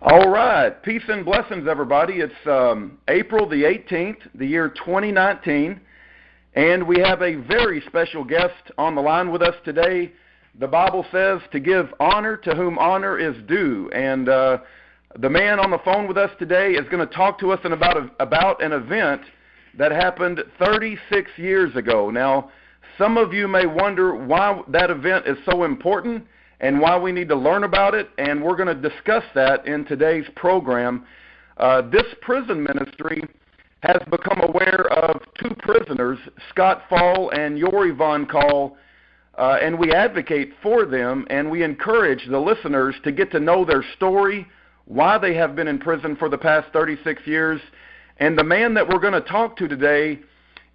All right. Peace and blessings, everybody. It's April the 18th, the year 2019, and we have a very special guest on the line with us today. The Bible says to give honor to whom honor is due, and the man on the phone with us today is going to talk to us about an event that happened 36 years ago. Now, some of you may wonder why that event is so important and why we need to learn about it, and we're going to discuss that in today's program. This prison ministry has become aware of two prisoners, Scott Fall and Yori Von Kahl, and we advocate for them, and we encourage the listeners to get to know their story, why they have been in prison for the past 36 years. And the man that we're going to talk to today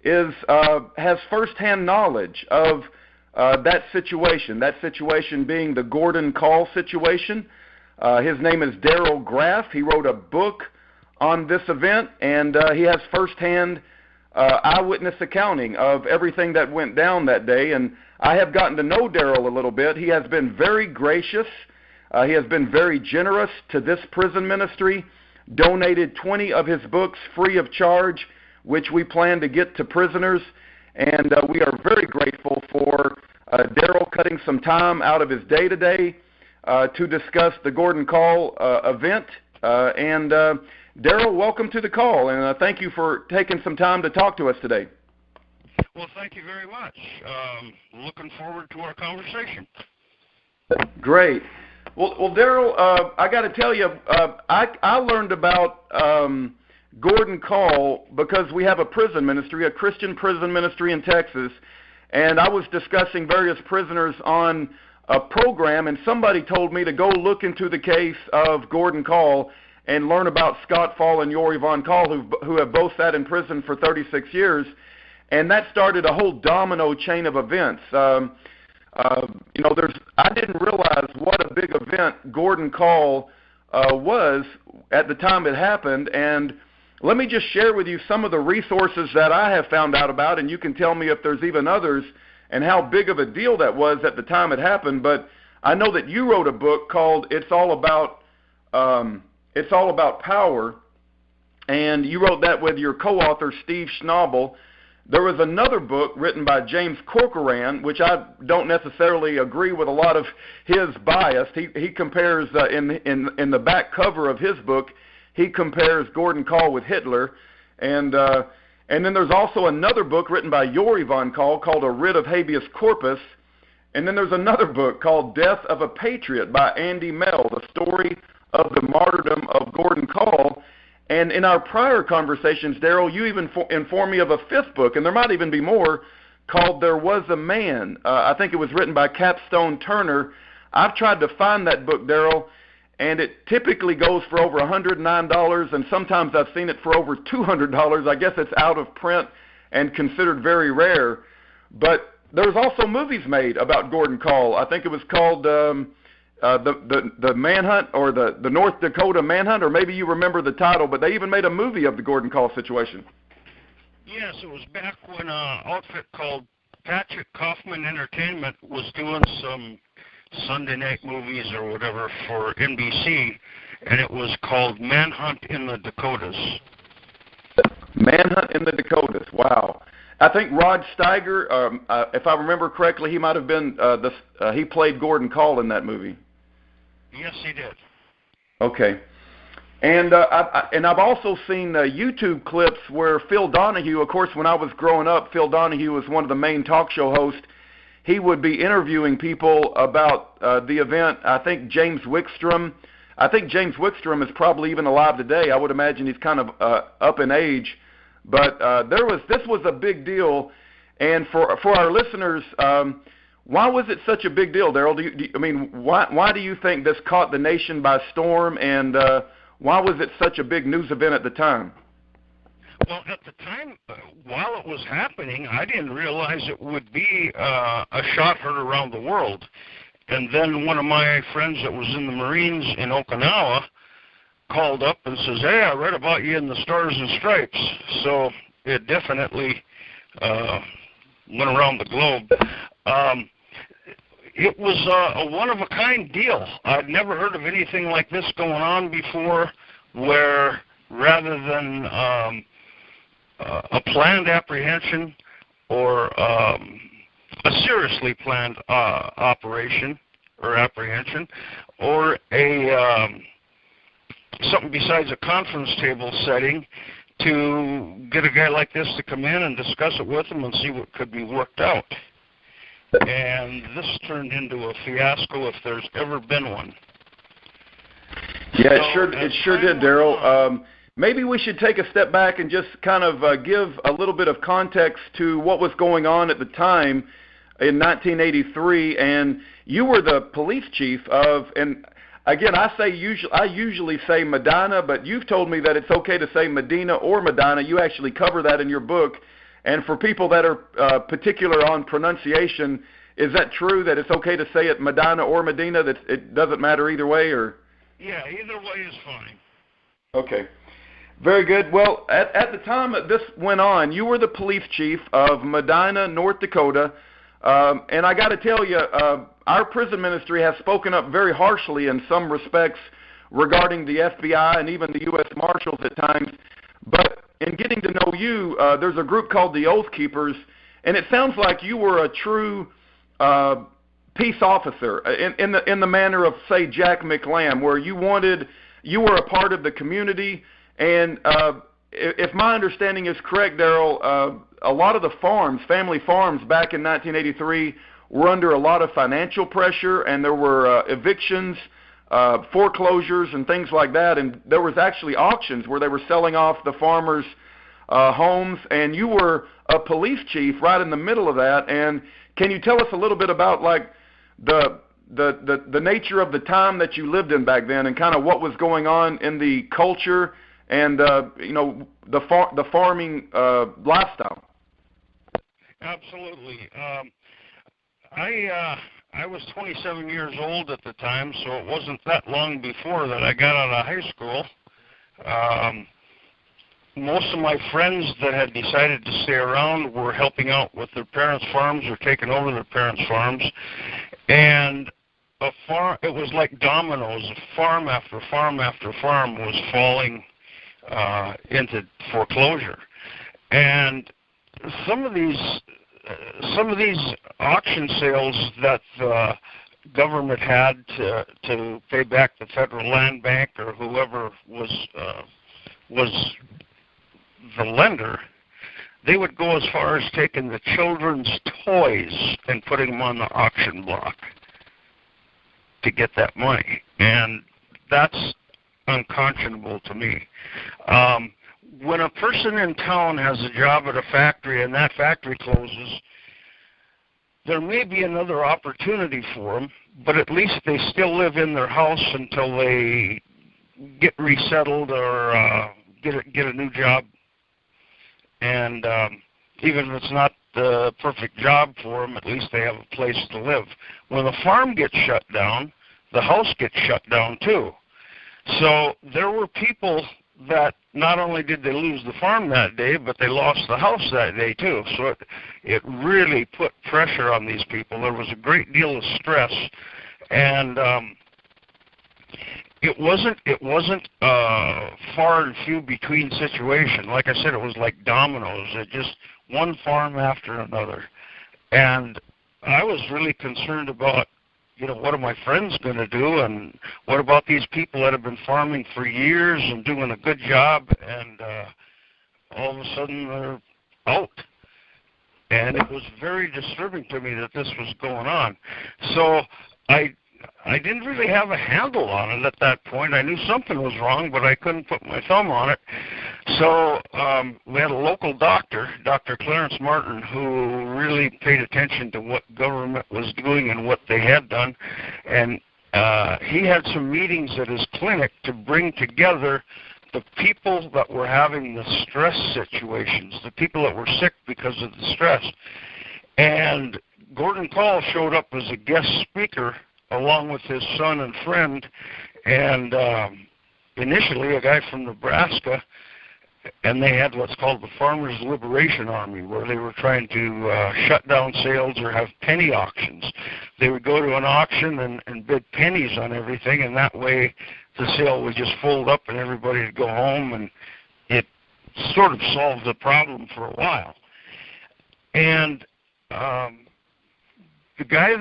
has firsthand knowledge of that situation being the Gordon Kahl situation. His name is Darrell Graf. He wrote a book on this event, and he has firsthand eyewitness accounting of everything that went down that day. And I have gotten to know Darrell a little bit. He has been very gracious. He has been very generous to this prison ministry, donated 20 of his books free of charge, which we plan to get to prisoners. And we are very grateful for Darrell cutting some time out of his day today to discuss the Gordon Kahl event. And Darrell, welcome to the call, and thank you for taking some time to talk to us today. Well, thank you very much. Looking forward to our conversation. Great. Well, Darrell, I got to tell you, I learned about Gordon Kahl because we have a prison ministry, a Christian prison ministry in Texas, and I was discussing various prisoners on a program, and somebody told me to go look into the case of Gordon Kahl and learn about Scott Fall and Yori Von Kahl, who have both sat in prison for 36 years, and that started a whole domino chain of events. I didn't realize what a big event Gordon Kahl was at the time it happened, and let me just share with you some of the resources that I have found out about, and you can tell me if there's even others and how big of a deal that was at the time it happened. But I know that you wrote a book called It's All About Power, and you wrote that with your co-author, Steve Schnabel. There was another book written by James Corcoran, which I don't necessarily agree with a lot of his bias. He compares, in the back cover of his book, he compares Gordon Kahl with Hitler. And then there's also another book written by Yori Von Kahl called A Writ of Habeas Corpus. And then there's another book called Death of a Patriot by Andy Mell, the story of the martyrdom of Gordon Kahl. And in our prior conversations, Darrell, you even informed me of a fifth book, and there might even be more, called There Was a Man. I think it was written by Capstone Turner. I've tried to find that book, Darrell, and it typically goes for over $109, and sometimes I've seen it for over $200. I guess it's out of print and considered very rare. But there's also movies made about Gordon Kahl. I think it was called the Manhunt, or the North Dakota Manhunt, or maybe you remember the title, but they even made a movie of the Gordon Kahl situation. Yes, it was back when an outfit called Patrick Kaufman Entertainment was doing some Sunday night movies or whatever for NBC, and it was called Manhunt in the Dakotas. Manhunt in the Dakotas, wow. I think Rod Steiger, if I remember correctly, he might have been, he played Gordon Kahl in that movie. Yes, he did. Okay. And I've also seen YouTube clips where Phil Donahue, of course, when I was growing up, Phil Donahue was one of the main talk show hosts. He would be interviewing people about the event. I think James Wickstrom is probably even alive today. I would imagine he's kind of up in age. But this was a big deal. And for our listeners, why was it such a big deal, Darrell? Why do you think this caught the nation by storm, and why was it such a big news event at the time? Well, at the time, while it was happening, I didn't realize it would be a shot heard around the world. And then one of my friends that was in the Marines in Okinawa called up and says, "Hey, I read about you in the Stars and Stripes." So it definitely went around the globe. It was a one-of-a-kind deal. I'd never heard of anything like this going on before, where rather than a planned apprehension or a seriously planned operation or apprehension, or a something besides a conference table setting, to get a guy like this to come in and discuss it with him and see what could be worked out. And this turned into a fiasco if there's ever been one. Yeah, it sure did, Darrell. Maybe we should take a step back and just kind of give a little bit of context to what was going on at the time in 1983. And you were the police chief of, and again, I usually say Medina, but you've told me that it's okay to say Medina or Medina. You actually cover that in your book. And for people that are particular on pronunciation, is that true that it's okay to say it Medina or Medina, that it doesn't matter either way? Or yeah, either way is fine. Okay. Very good. Well, at the time that this went on, you were the police chief of Medina, North Dakota. And I got to tell you, our prison ministry has spoken up very harshly in some respects regarding the FBI and even the U.S. Marshals at times. But in getting to know you, there's a group called the Oath Keepers, and it sounds like you were a true peace officer in the manner of, say, Jack McLamb, where you were a part of the community. And if my understanding is correct, Darrell, a lot of the family farms back in 1983 were under a lot of financial pressure, and there were evictions, foreclosures, and things like that. And there was actually auctions where they were selling off the farmers' homes, and you were a police chief right in the middle of that. And can you tell us a little bit about like the nature of the time that you lived in back then, and kind of what was going on in the culture and the farming lifestyle? Absolutely. I was 27 years old at the time, so it wasn't that long before that I got out of high school. Most of my friends that had decided to stay around were helping out with their parents' farms or taking over their parents' farms, and it was like dominoes. Farm after farm after farm was falling into foreclosure, and some of these auction sales that the government had to pay back the Federal Land Bank or whoever was the lender, they would go as far as taking the children's toys and putting them on the auction block to get that money, and that's unconscionable to me. When a person in town has a job at a factory and that factory closes, there may be another opportunity for them, but at least they still live in their house until they get resettled or get a new job. And even if it's not the perfect job for them, at least they have a place to live. When the farm gets shut down, the house gets shut down too. So there were people that not only did they lose the farm that day, but they lost the house that day too. So it really put pressure on these people. There was a great deal of stress, and it wasn't far and few between situation. Like I said, it was like dominoes. It just one farm after another, and I was really concerned about, what are my friends going to do, and what about these people that have been farming for years and doing a good job, and all of a sudden they're out. And it was very disturbing to me that this was going on. So I didn't really have a handle on it at that point. I knew something was wrong, but I couldn't put my thumb on it. So we had a local doctor, Dr. Clarence Martin, who really paid attention to what government was doing and what they had done. And he had some meetings at his clinic to bring together the people that were having the stress situations, the people that were sick because of the stress. And Gordon Kahl showed up as a guest speaker along with his son and friend, and initially a guy from Nebraska, and they had what's called the Farmers Liberation Army, where they were trying to shut down sales or have penny auctions. They would go to an auction and bid pennies on everything, and that way the sale would just fold up and everybody would go home, and it sort of solved the problem for a while. And the guy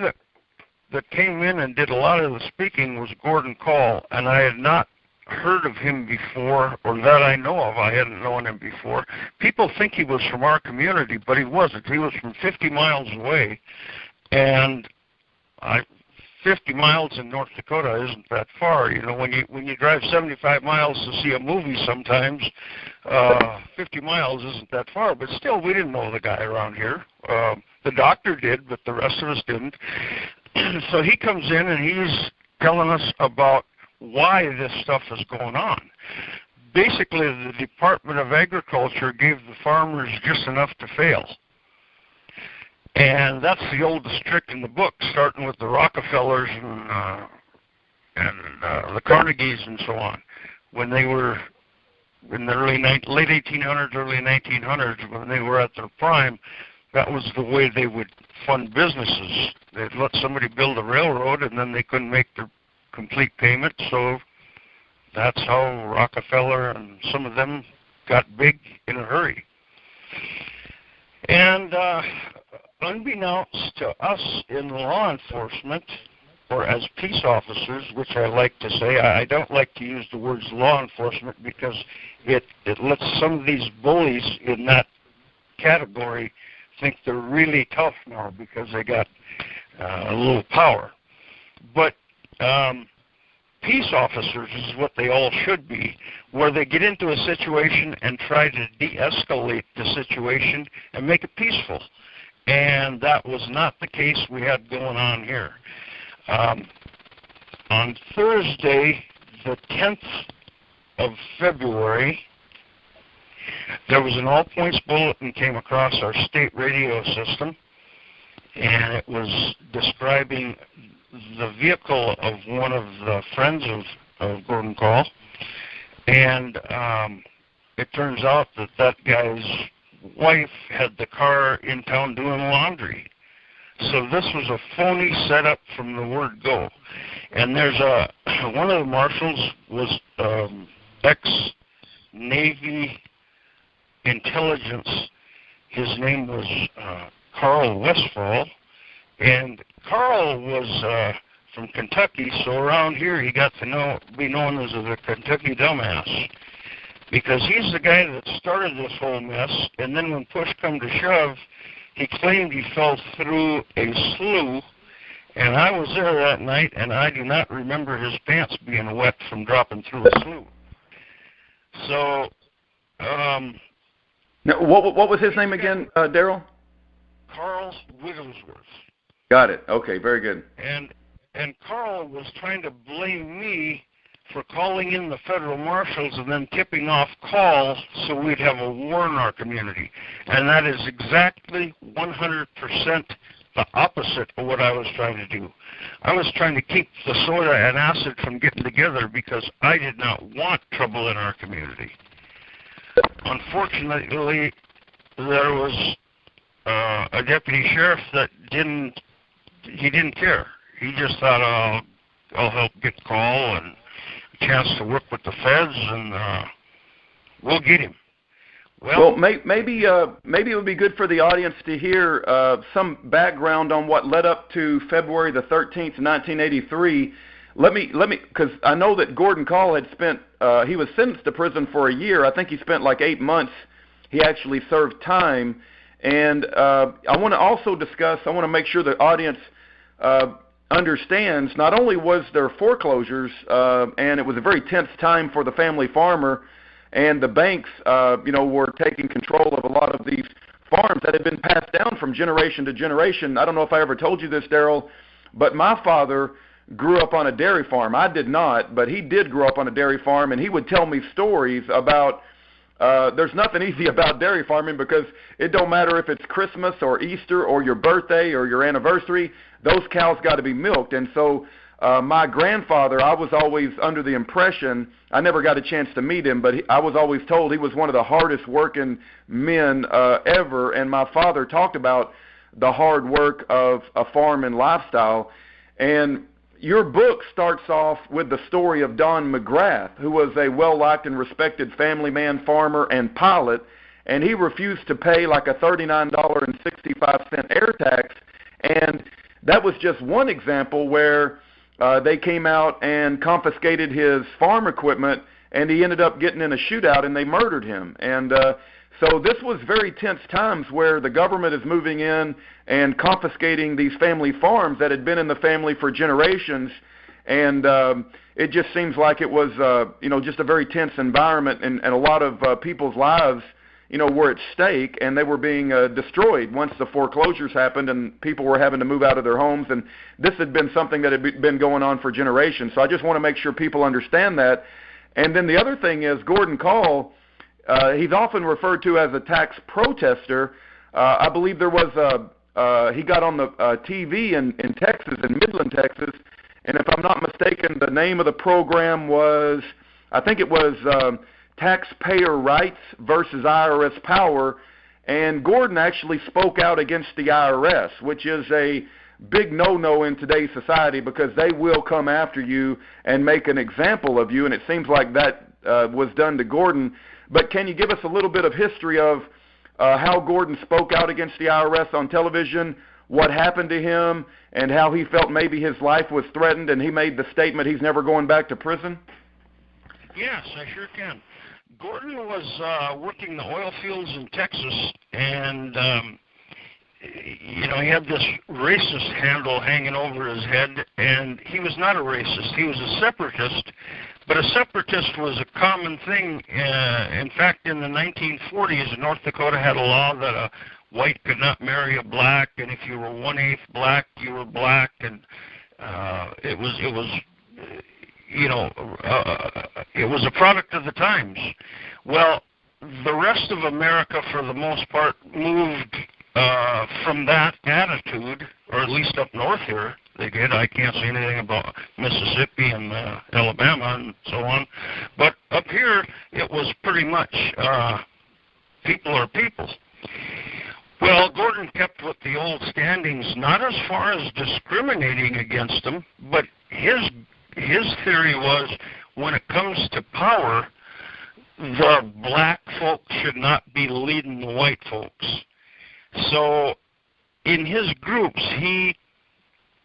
that came in and did a lot of the speaking was Gordon Kahl, and I had not heard of him before, or that I know of. I hadn't known him before. People think he was from our community, but he wasn't. He was from 50 miles away, and 50 miles in North Dakota isn't that far. You know, when you drive 75 miles to see a movie sometimes, 50 miles isn't that far, but still, we didn't know the guy around here. The doctor did, but the rest of us didn't. So he comes in and he's telling us about why this stuff is going on. Basically, the Department of Agriculture gave the farmers just enough to fail. And that's the oldest trick in the book, starting with the Rockefellers and the Carnegies and so on. When they were in the late 1800s, early 1900s, when they were at their prime, that was the way they would fund businesses. They'd let somebody build a railroad, and then they couldn't make their complete payment, so that's how Rockefeller and some of them got big in a hurry. And unbeknownst to us in law enforcement, or as peace officers, which I like to say, I don't like to use the words law enforcement because it lets some of these bullies in that category think they're really tough now because they got a little power. But peace officers is what they all should be, where they get into a situation and try to de-escalate the situation and make it peaceful. And that was not the case we had going on here. On Thursday, the 10th of February, there was an all-points bulletin came across our state radio system, and it was describing the vehicle of one of the friends of Gordon Kahl, and it turns out that guy's wife had the car in town doing laundry. So this was a phony setup from the word go. And there's one of the marshals was ex-Navy intelligence. His name was Kahl Westfall, and Kahl was from Kentucky, so around here he got to be known as the Kentucky dumbass, because he's the guy that started this whole mess, and then when push come to shove, he claimed he fell through a slough, and I was there that night, and I do not remember his pants being wet from dropping through a slough. So, now, what was his name again, Darrell? Kahl Wigglesworth. Got it. Okay, very good. And Kahl was trying to blame me for calling in the federal marshals and then tipping off Kahl so we'd have a war in our community. And that is exactly 100% the opposite of what I was trying to do. I was trying to keep the soda and acid from getting together because I did not want trouble in our community. Unfortunately, there was a deputy sheriff that didn't care. He just thought, I'll help get Kahl and a chance to work with the feds, and we'll get him. Well, maybe it would be good for the audience to hear some background on what led up to February the 13th, 1983. Let me, because I know that Gordon Kahl had spent, he was sentenced to prison for a year. I think he spent like 8 months. He actually served time. And I want to also discuss, I want to make sure the audience understands, not only was there foreclosures, and it was a very tense time for the family farmer, and the banks, were taking control of a lot of these farms that had been passed down from generation to generation. I don't know if I ever told you this, Darrell, but my father grew up on a dairy farm. I did not, but he did grow up on a dairy farm, and he would tell me stories about there's nothing easy about dairy farming because it don't matter if it's Christmas or Easter or your birthday or your anniversary, those cows got to be milked. And so my grandfather, I was always under the impression, I never got a chance to meet him, but I was always told he was one of the hardest working men ever, and my father talked about the hard work of a farm and lifestyle. And your book starts off with the story of Don Mcgrath, who was a well-liked and respected family man, farmer, and pilot, and he refused to pay like a $39.65 air tax, and that was just one example where they came out and confiscated his farm equipment, and he ended up getting in a shootout, and they murdered him. And so this was very tense times where the government is moving in and confiscating these family farms that had been in the family for generations, and it just seems like it was, just a very tense environment, and a lot of people's lives, were at stake, and they were being destroyed once the foreclosures happened and people were having to move out of their homes. And this had been something that had been going on for generations. So I just want to make sure people understand that. And then the other thing is Gordon Kahl, he's often referred to as a tax protester. I believe there was he got on the TV in Texas, in Midland, Texas, and if I'm not mistaken, the name of the program was, I think it was Taxpayer Rights versus IRS Power, and Gordon actually spoke out against the IRS, which is a big no-no in today's society because they will come after you and make an example of you, and it seems like that was done to Gordon. But can you give us a little bit of history of how Gordon spoke out against the IRS on television, what happened to him, and how he felt maybe his life was threatened, and he made the statement he's never going back to prison? Yes, I sure can. Gordon was working the oil fields in Texas, and he had this racist handle hanging over his head, and he was not a racist. He was a separatist, but a separatist was a common thing. In fact, in the 1940s, North Dakota had a law that a white could not marry a black, and if you were 1/8 black, you were black, and it was a product of the times. Well, the rest of America, for the most part, moved from that attitude, or at least up north here, they did. I can't say anything about Mississippi and Alabama and so on. But up here, it was pretty much people are people. Well, Gordon kept with the old standings, not as far as discriminating against them, but his theory was when it comes to power, the black folks should not be leading the white folks. So in his groups, he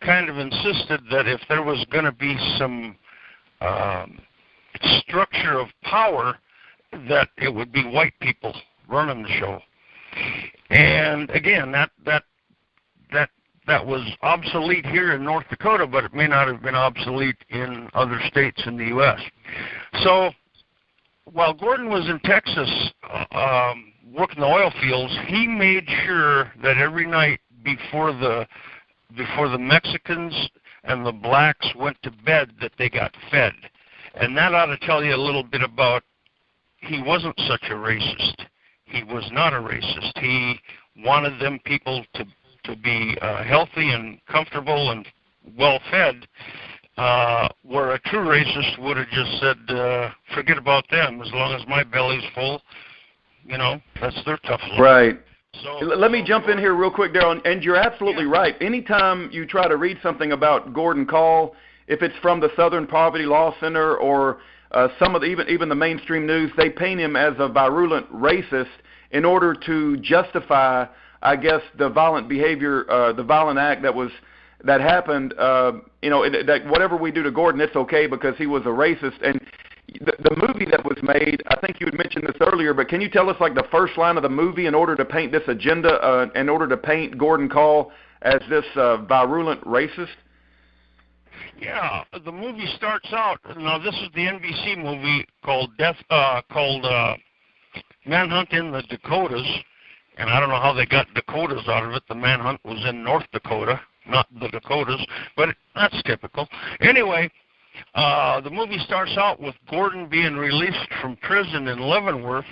kind of insisted that if there was going to be some structure of power, that it would be white people running the show. And again, that was obsolete here in North Dakota, but it may not have been obsolete in other states in the U.S. So while Gordon was in Texas working the oil fields, he made sure that every night before the Mexicans and the blacks went to bed that they got fed. And that ought to tell you a little bit about he wasn't such a racist. He was not a racist. He wanted them people to be healthy and comfortable and well-fed, where a true racist would have just said, forget about them. As long as my belly's full, that's their tough luck. Right. So, let me jump in here real quick, Darrell, and you're absolutely right. Anytime you try to read something about Gordon Kahl, if it's from the Southern Poverty Law Center or some of even the mainstream news, they paint him as a virulent racist in order to justify, I guess, the violent behavior, the violent act that happened. That whatever we do to Gordon, it's okay because he was a racist. And the movie that was made, I think you had mentioned this earlier, but can you tell us like the first line of the movie in order to paint this agenda, in order to paint Gordon Kahl as this virulent racist? Yeah, the movie starts out. Now this is the NBC movie called Manhunt in the Dakotas, and I don't know how they got Dakotas out of it. The manhunt was in North Dakota, not the Dakotas, but that's typical. Anyway, the movie starts out with Gordon being released from prison in Leavenworth,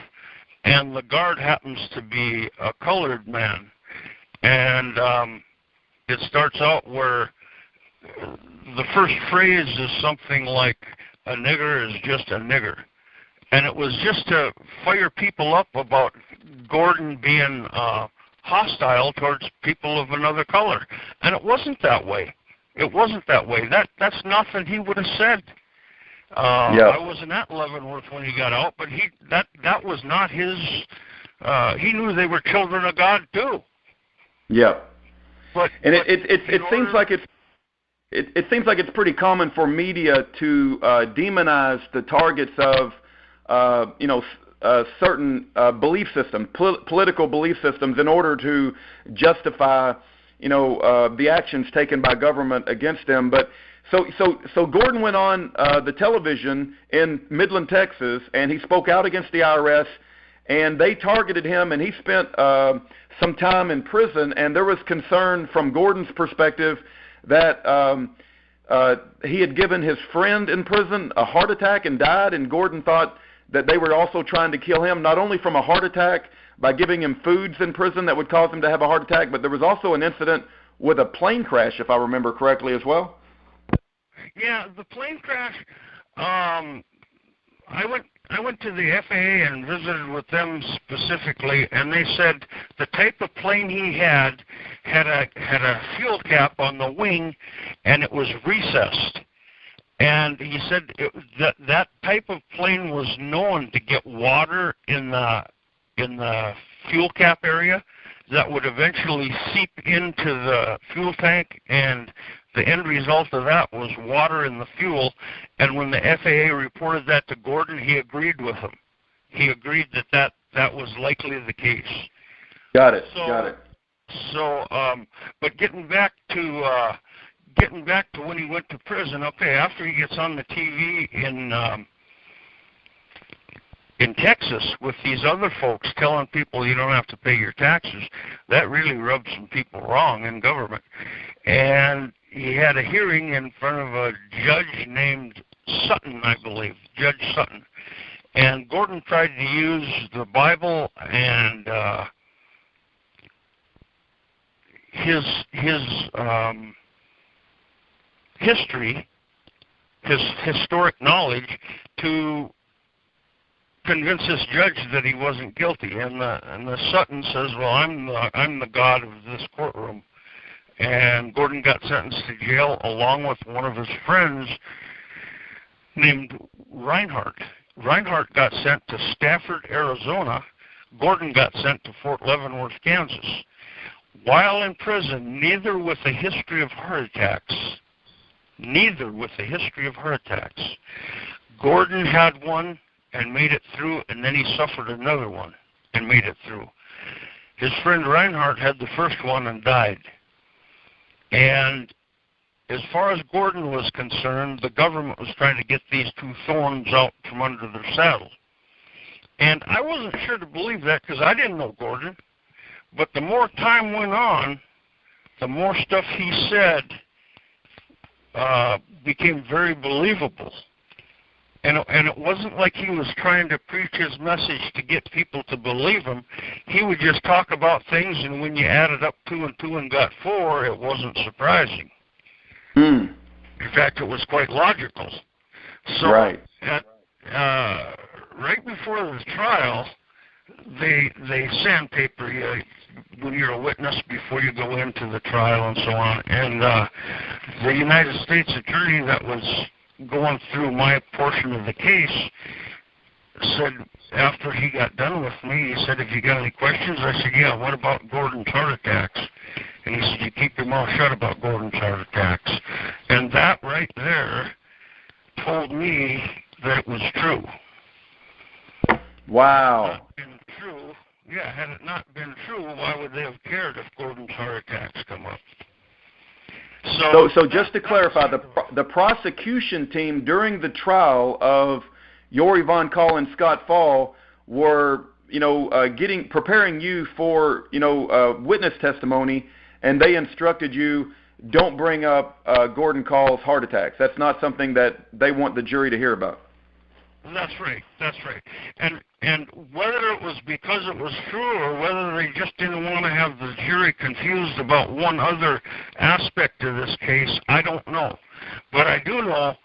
and the guard happens to be a colored man. And it starts out where the first phrase is something like, "A nigger is just a nigger." And it was just to fire people up about Gordon being hostile towards people of another color. And it wasn't that way. It wasn't that way. That's nothing he would have said. I wasn't at Leavenworth when he got out, but that was not his. He knew they were children of God too. Yeah. It seems like it's pretty common for media to demonize the targets of certain belief systems, political belief systems, in order to justify the actions taken by government against them. But so Gordon went on the television in Midland, Texas, and he spoke out against the IRS, and they targeted him, and he spent some time in prison. And there was concern from Gordon's perspective that he had given his friend in prison a heart attack and died, and Gordon thought that they were also trying to kill him, not only from a heart attack by giving him foods in prison that would cause him to have a heart attack, but there was also an incident with a plane crash, if I remember correctly, as well. Yeah, the plane crash. I went to the FAA and visited with them specifically, and they said the type of plane he had a fuel cap on the wing, and it was recessed. And he said that type of plane was known to get water in the fuel cap area that would eventually seep into the fuel tank, and the end result of that was water in the fuel. And when the FAA reported that to Gordon, he agreed with them. He agreed that was likely the case. Got it. So, but getting back to when he went to prison. Okay, after he gets on the TV in Texas with these other folks telling people you don't have to pay your taxes, that really rubbed some people wrong in government. And he had a hearing in front of a judge named Sutton, I believe, Judge Sutton. And Gordon tried to use the Bible and his history, his historic knowledge, to convince this judge that he wasn't guilty. And the Sutton says, "Well, I'm the God of this courtroom." And Gordon got sentenced to jail along with one of his friends named Reinhardt. Reinhardt got sent to Stafford, Arizona. Gordon got sent to Fort Leavenworth, Kansas. While in prison, neither with a history of heart attacks. Gordon had one and made it through, and then he suffered another one and made it through. His friend Reinhardt had the first one and died. And as far as Gordon was concerned, the government was trying to get these two thorns out from under their saddle. And I wasn't sure to believe that because I didn't know Gordon. But the more time went on, the more stuff he said became very believable. And it wasn't like he was trying to preach his message to get people to believe him. He would just talk about things, and when you added up 2 and 2 and got 4, it wasn't surprising. In fact, it was quite logical. So right before the trial, they sandpaper you when you're a witness before you go into the trial and so on. And the United States attorney that was going through my portion of the case said, after he got done with me, he said, "Have you got any questions?" I said, "Yeah, what about Gordon's heart attacks?" And he said, "You keep your mouth shut about Gordon's heart attacks." And that right there told me that it was true. Wow. Had it not been true, why would they have cared if Gordon's heart attacks come up? So just to clarify, the prosecution team during the trial of Yori Von Kahl and Scott Fall were, preparing you for, witness testimony, and they instructed you, don't bring up Gordon Kahl's heart attacks. That's not something that they want the jury to hear about. That's right. That's right. And whether it was because it was true or whether they just didn't want to have the jury confused about one other aspect of this case, I don't know. But I do know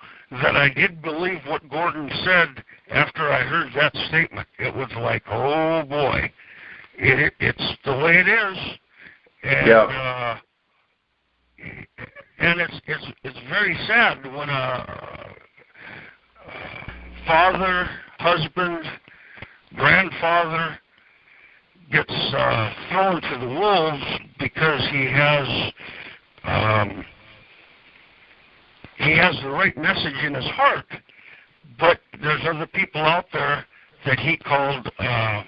that I did believe what Gordon said after I heard that statement. It was like, oh boy, it's the way it is. And, yeah. And it's very sad when a father, husband, grandfather gets thrown to the wolves because he has the right message in his heart, but there's other people out there that he called, the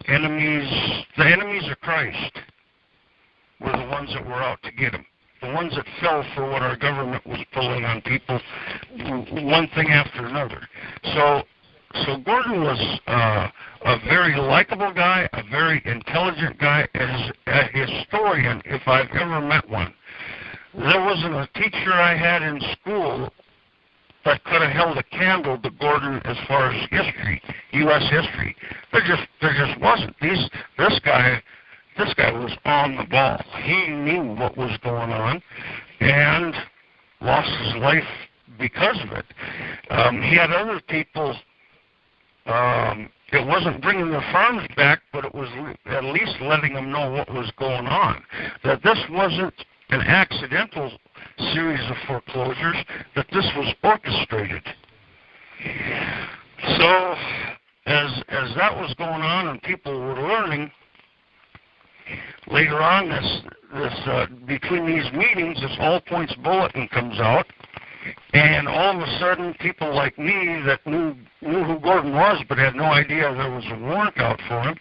enemies of Christ were the ones that were out to get him. The ones that fell for what our government was pulling on people, one thing after another. So Gordon was a very likable guy, a very intelligent guy, as a historian, if I've ever met one. There wasn't a teacher I had in school that could have held a candle to Gordon as far as history, U.S. history. There just wasn't. This guy was on the ball. He knew what was going on and lost his life because of it. He had other people, it wasn't bringing their farms back, but it was at least letting them know what was going on. That this wasn't an accidental series of foreclosures, that this was orchestrated. So, as that was going on and people were learning, later on, between these meetings, this all points bulletin comes out, and all of a sudden, people like me that knew who Gordon was but had no idea there was a warrant out for him,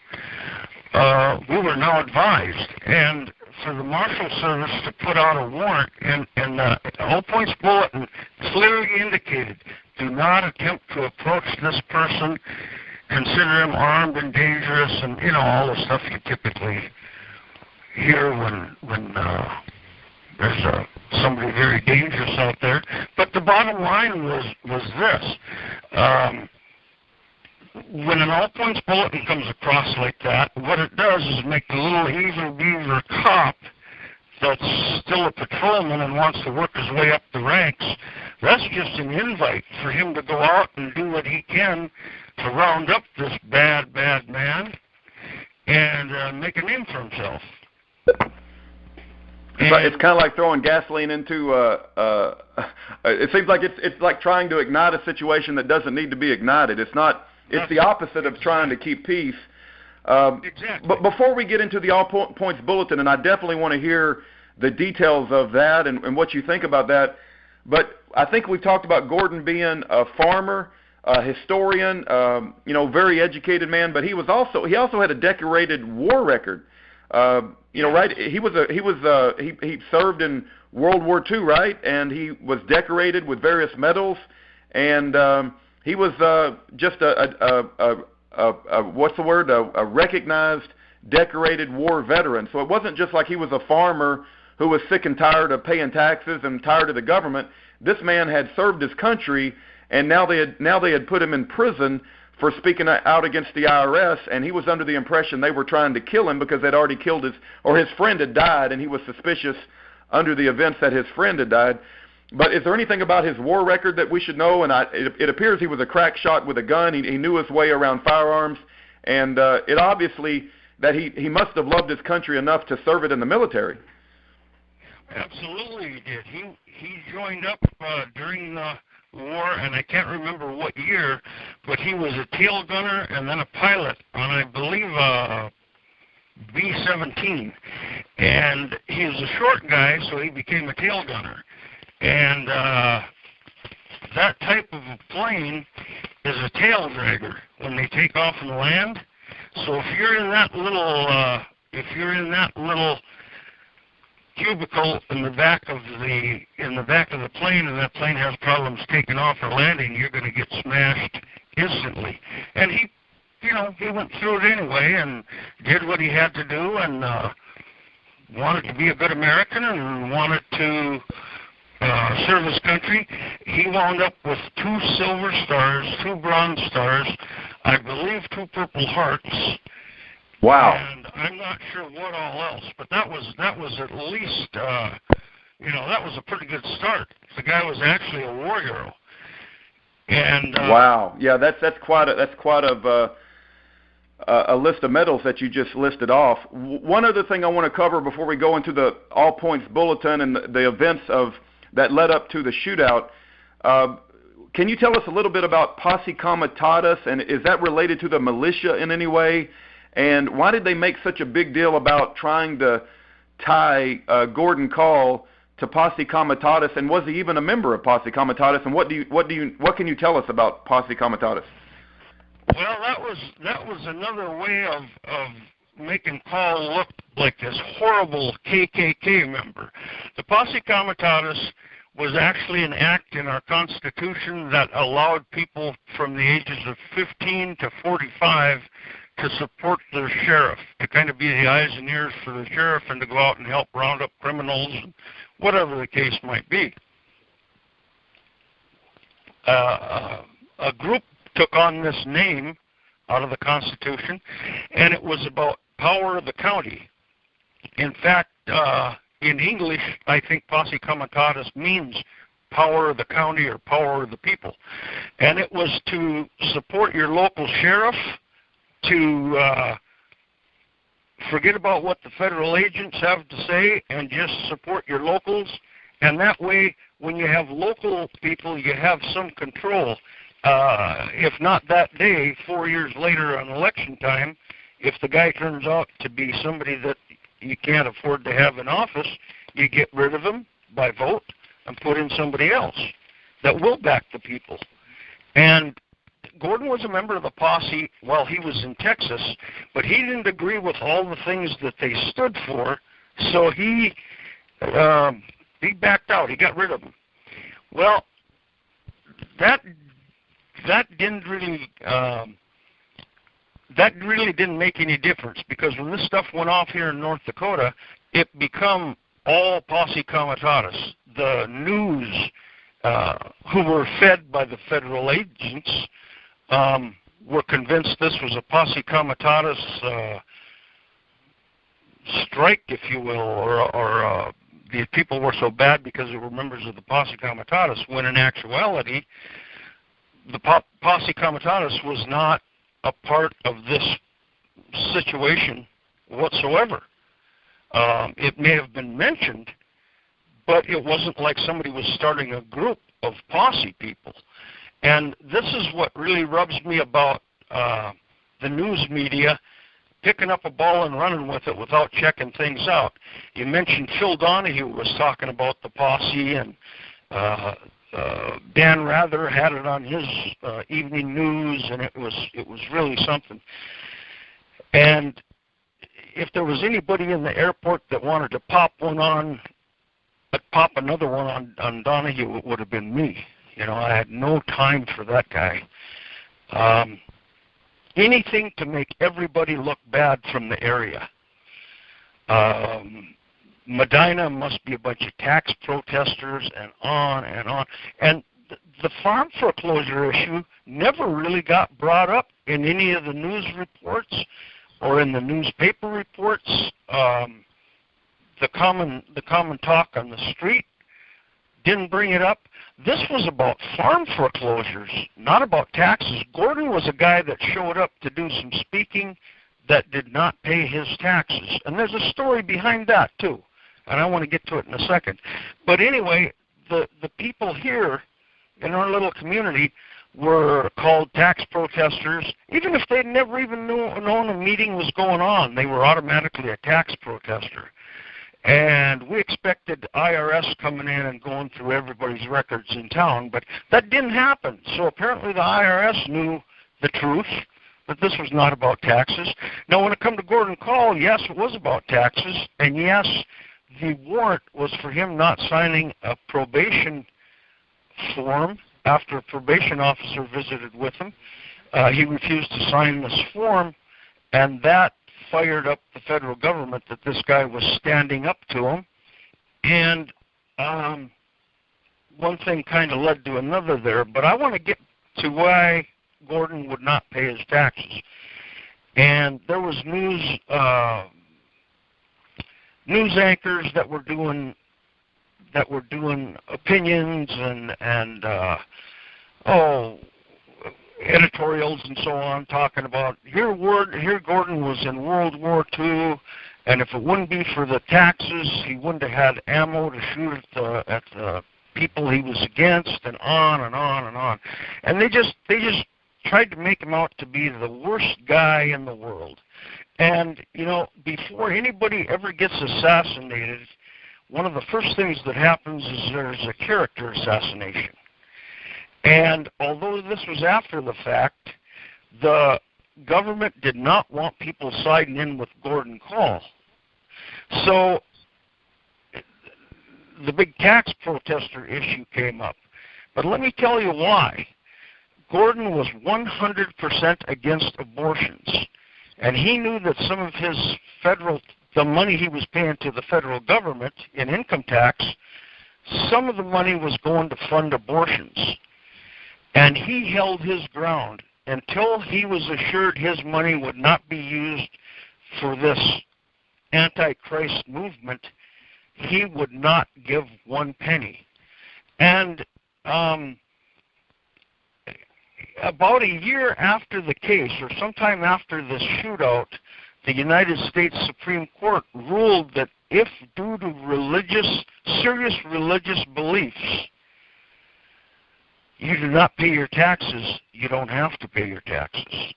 we were now advised, and for the Marshal Service to put out a warrant, and the all points bulletin clearly indicated, do not attempt to approach this person, consider him armed and dangerous, and all the stuff you typically hear when there's somebody very dangerous out there. But the bottom line was this. When an all points bulletin comes across like that, what it does is make the little evil beaver cop that's still a patrolman and wants to work his way up the ranks, that's just an invite for him to go out and do what he can to round up this bad man and make a name for himself. It's kind of like throwing gasoline into. It seems like it's like trying to ignite a situation that doesn't need to be ignited. It's not. It's the opposite of trying to keep peace. Exactly. But before we get into the all points bulletin, and I definitely want to hear the details of that and what you think about that. But I think we've talked about Gordon being a farmer, a historian, very educated man. But he also had a decorated war record. Right? He served in World War II, right? And he was decorated with various medals, and he was just a recognized decorated war veteran. So it wasn't just like he was a farmer who was sick and tired of paying taxes and tired of the government. This man had served his country, and now they had put him in prison for speaking out against the IRS, and he was under the impression they were trying to kill him because they'd already killed his friend had died, and he was suspicious under the events that his friend had died. But is there anything about his war record that we should know? And it appears he was a crack shot with a gun. He knew his way around firearms, and it obviously that he must have loved his country enough to serve it in the military. Absolutely, he did. He joined up during the war, and I can't remember what year, but he was a tail gunner and then a pilot on, I believe, B-17. And he was a short guy, so he became a tail gunner. And that type of a plane is a tail dragger when they take off and land. So if you're in that little cubicle in the back of the plane, and that plane has problems taking off or landing, you're going to get smashed instantly. And he went through it anyway and did what he had to do, and wanted to be a good American and wanted to serve his country. he wound up with 2 silver stars, 2 bronze stars, I believe 2 purple hearts. Wow. And I'm not sure what all else, but that was at least, that was a pretty good start. The guy was actually a war hero. And wow. Yeah, that's quite a list of medals that you just listed off. One other thing I want to cover before we go into the All Points Bulletin and the events that led up to the shootout. Can you tell us a little bit about Posse Comitatus, and is that related to the militia in any way? And why did they make such a big deal about trying to tie Gordon Kahl to Posse Comitatus, and was he even a member of Posse Comitatus? And what can you tell us about Posse Comitatus? Well, that was another way of making Kahl look like this horrible KKK member. The Posse Comitatus was actually an act in our Constitution that allowed people from the ages of 15 to 45 to support their sheriff, to kind of be the eyes and ears for the sheriff and to go out and help round up criminals, whatever the case might be. A group took on this name out of the Constitution, and it was about power of the county. In fact, in English, I think Posse Comitatus means power of the county or power of the people. And it was to support your local sheriff, to forget about what the federal agents have to say and just support your locals. And that way, when you have local people, you have some control. If not that day, 4 years later on election time, if the guy turns out to be somebody that you can't afford to have in office, you get rid of him by vote and put in somebody else that will back the people. And Gordon was a member of the posse while he was in Texas, but he didn't agree with all the things that they stood for, so he backed out. He got rid of them. Well, that didn't really didn't make any difference, because when this stuff went off here in North Dakota, it became all Posse Comitatus. The news, who were fed by the federal agents, were convinced this was a Posse Comitatus strike, if you will, or the people were so bad because they were members of the Posse Comitatus, when in actuality, the Posse Comitatus was not a part of this situation whatsoever. It may have been mentioned, but it wasn't like somebody was starting a group of posse people. And this is what really rubs me about the news media picking up a ball and running with it without checking things out. You mentioned Phil Donahue was talking about the posse, and Dan Rather had it on his evening news, and it was really something. And if there was anybody in the airport that wanted to pop another one on Donahue, it would have been me. You know, I had no time for that guy. Anything to make everybody look bad from the area. Medina must be a bunch of tax protesters, and on and on. And the farm foreclosure issue never really got brought up in any of the news reports or in the newspaper reports. The common talk on the street didn't bring it up. This was about farm foreclosures, not about taxes. Gordon was a guy that showed up to do some speaking that did not pay his taxes. And there's a story behind that, too. And I want to get to it in a second. But anyway, the people here in our little community were called tax protesters. Even if they'd never even known a meeting was going on, they were automatically a tax protester. And we expected IRS coming in and going through everybody's records in town, but that didn't happen. So apparently the IRS knew the truth, that this was not about taxes. Now, when it come to Gordon Kahl, yes, it was about taxes, and yes, the warrant was for him not signing a probation form after a probation officer visited with him. He refused to sign this form, and that fired up the federal government that this guy was standing up to him. And one thing kind of led to another there, but I want to get to why Gordon would not pay his taxes. And there was news anchors that were doing opinions and editorials and so on, talking about here Gordon was in World War II, and if it wouldn't be for the taxes, he wouldn't have had ammo to shoot at the people he was against, and on and on and on. And they just tried to make him out to be the worst guy in the world. And, you know, before anybody ever gets assassinated, one of the first things that happens is there's a character assassination. And although this was after the fact, the government did not want people siding in with Gordon Kahl. So the big tax protester issue came up. But let me tell you why. Gordon was 100% against abortions. And he knew that some of his the money he was paying to the federal government in income tax, some of the money was going to fund abortions. And he held his ground until he was assured his money would not be used for this Antichrist movement. He would not give one penny. And about a year after the case, or sometime after this shootout, the United States Supreme Court ruled that if due to serious religious beliefs, you do not pay your taxes, you don't have to pay your taxes.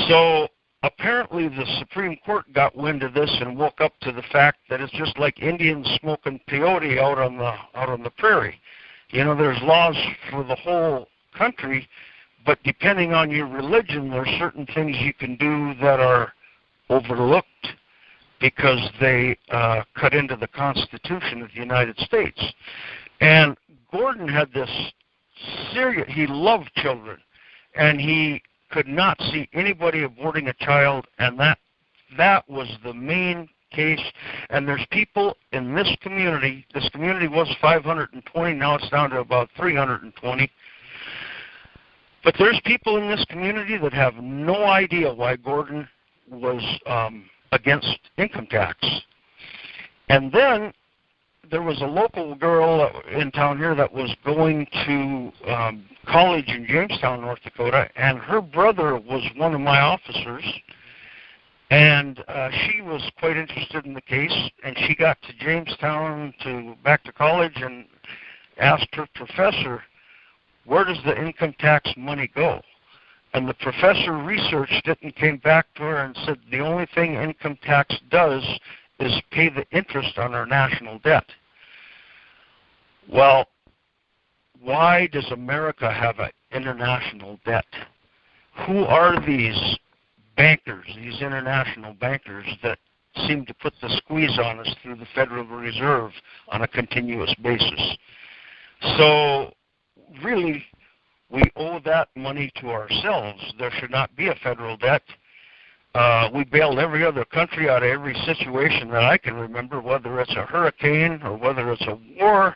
So apparently the Supreme Court got wind of this and woke up to the fact that it's just like Indians smoking peyote out on the prairie. You know, there's laws for the whole country, but depending on your religion, there are certain things you can do that are overlooked because they cut into the Constitution of the United States. And Gordon had this he loved children, and he could not see anybody aborting a child, and that was the main case. And there's people in this community was 520, now it's down to about 320. But there's people in this community that have no idea why Gordon was against income tax. And then there was a local girl in town here that was going to college in Jamestown, North Dakota, and her brother was one of my officers. And she was quite interested in the case, and she got to Jamestown back to college and asked her professor, where does the income tax money go? And the professor researched it and came back to her and said the only thing income tax does is pay the interest on our national debt. Well, why does America have an international debt? Who are these bankers, these international bankers that seem to put the squeeze on us through the Federal Reserve on a continuous basis? So really, we owe that money to ourselves. There should not be a federal debt. We bailed every other country out of every situation that I can remember, whether it's a hurricane or whether it's a war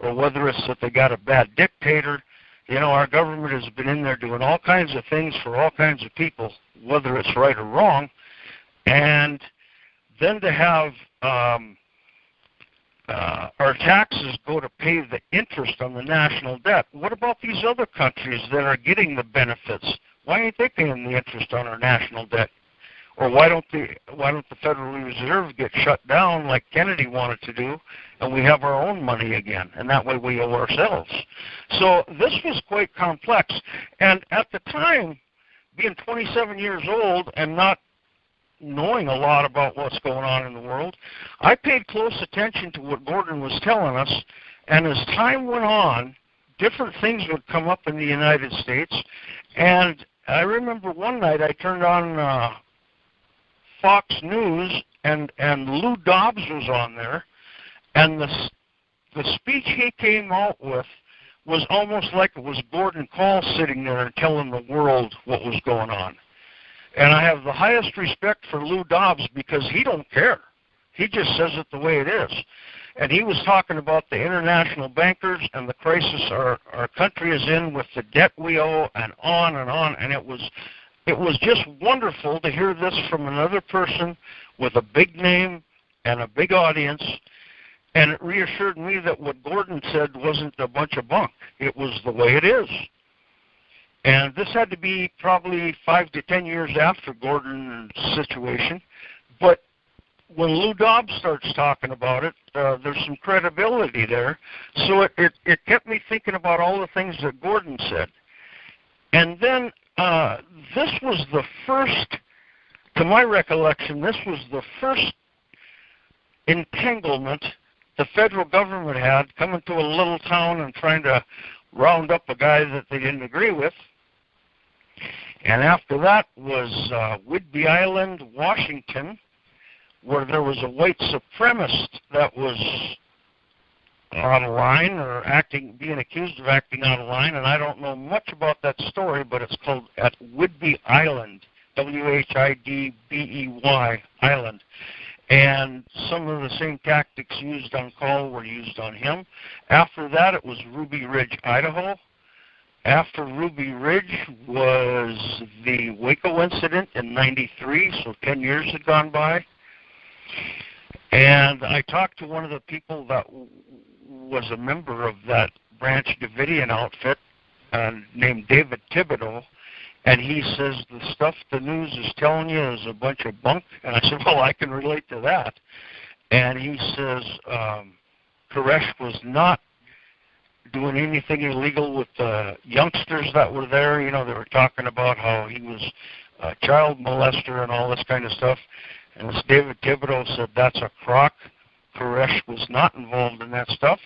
or whether it's that they got a bad dictator. You know, our government has been in there doing all kinds of things for all kinds of people, whether it's right or wrong. And then to have our taxes go to pay the interest on the national debt. What about these other countries that are getting the benefits? Why ain't they paying the interest on our national debt? Or why don't the Federal Reserve get shut down like Kennedy wanted to do, and we have our own money again, and that way we owe ourselves? So this was quite complex. And at the time, being 27 years old and not knowing a lot about what's going on in the world, I paid close attention to what Gordon was telling us, and as time went on, different things would come up in the United States. And I remember one night I turned on Fox News, and Lou Dobbs was on there, and the speech he came out with was almost like it was Gordon Kahl sitting there and telling the world what was going on. And I have the highest respect for Lou Dobbs because he don't care. He just says it the way it is. And he was talking about the international bankers and the crisis our country is in with the debt we owe, and on and on. And it was just wonderful to hear this from another person with a big name and a big audience. And it reassured me that what Gordon said wasn't a bunch of bunk. It was the way it is. And this had to be probably 5 to 10 years after Gordon's situation. But when Lou Dobbs starts talking about it, there's some credibility there. So it kept me thinking about all the things that Gordon said. And then this was the first, to my recollection, this was the first entanglement the federal government had coming to a little town and trying to round up a guy that they didn't agree with. And after that was Whidbey Island, Washington, where there was a white supremacist that was out of line or being accused of acting out of line, and I don't know much about that story, but it's called at Whidbey Island, Whidbey Island. And some of the same tactics used on Kahl were used on him. After that, it was Ruby Ridge, Idaho. After Ruby Ridge was the Waco incident in '93, so 10 years had gone by. And I talked to one of the people that was a member of that Branch Davidian outfit named David Thibodeau, and he says, the stuff the news is telling you is a bunch of bunk. And I said, well, I can relate to that. And he says, Koresh was not doing anything illegal with the youngsters that were there. You know, they were talking about how he was a child molester and all this kind of stuff. And as David Thibodeau said, that's a crock. Koresh was not involved in that stuff.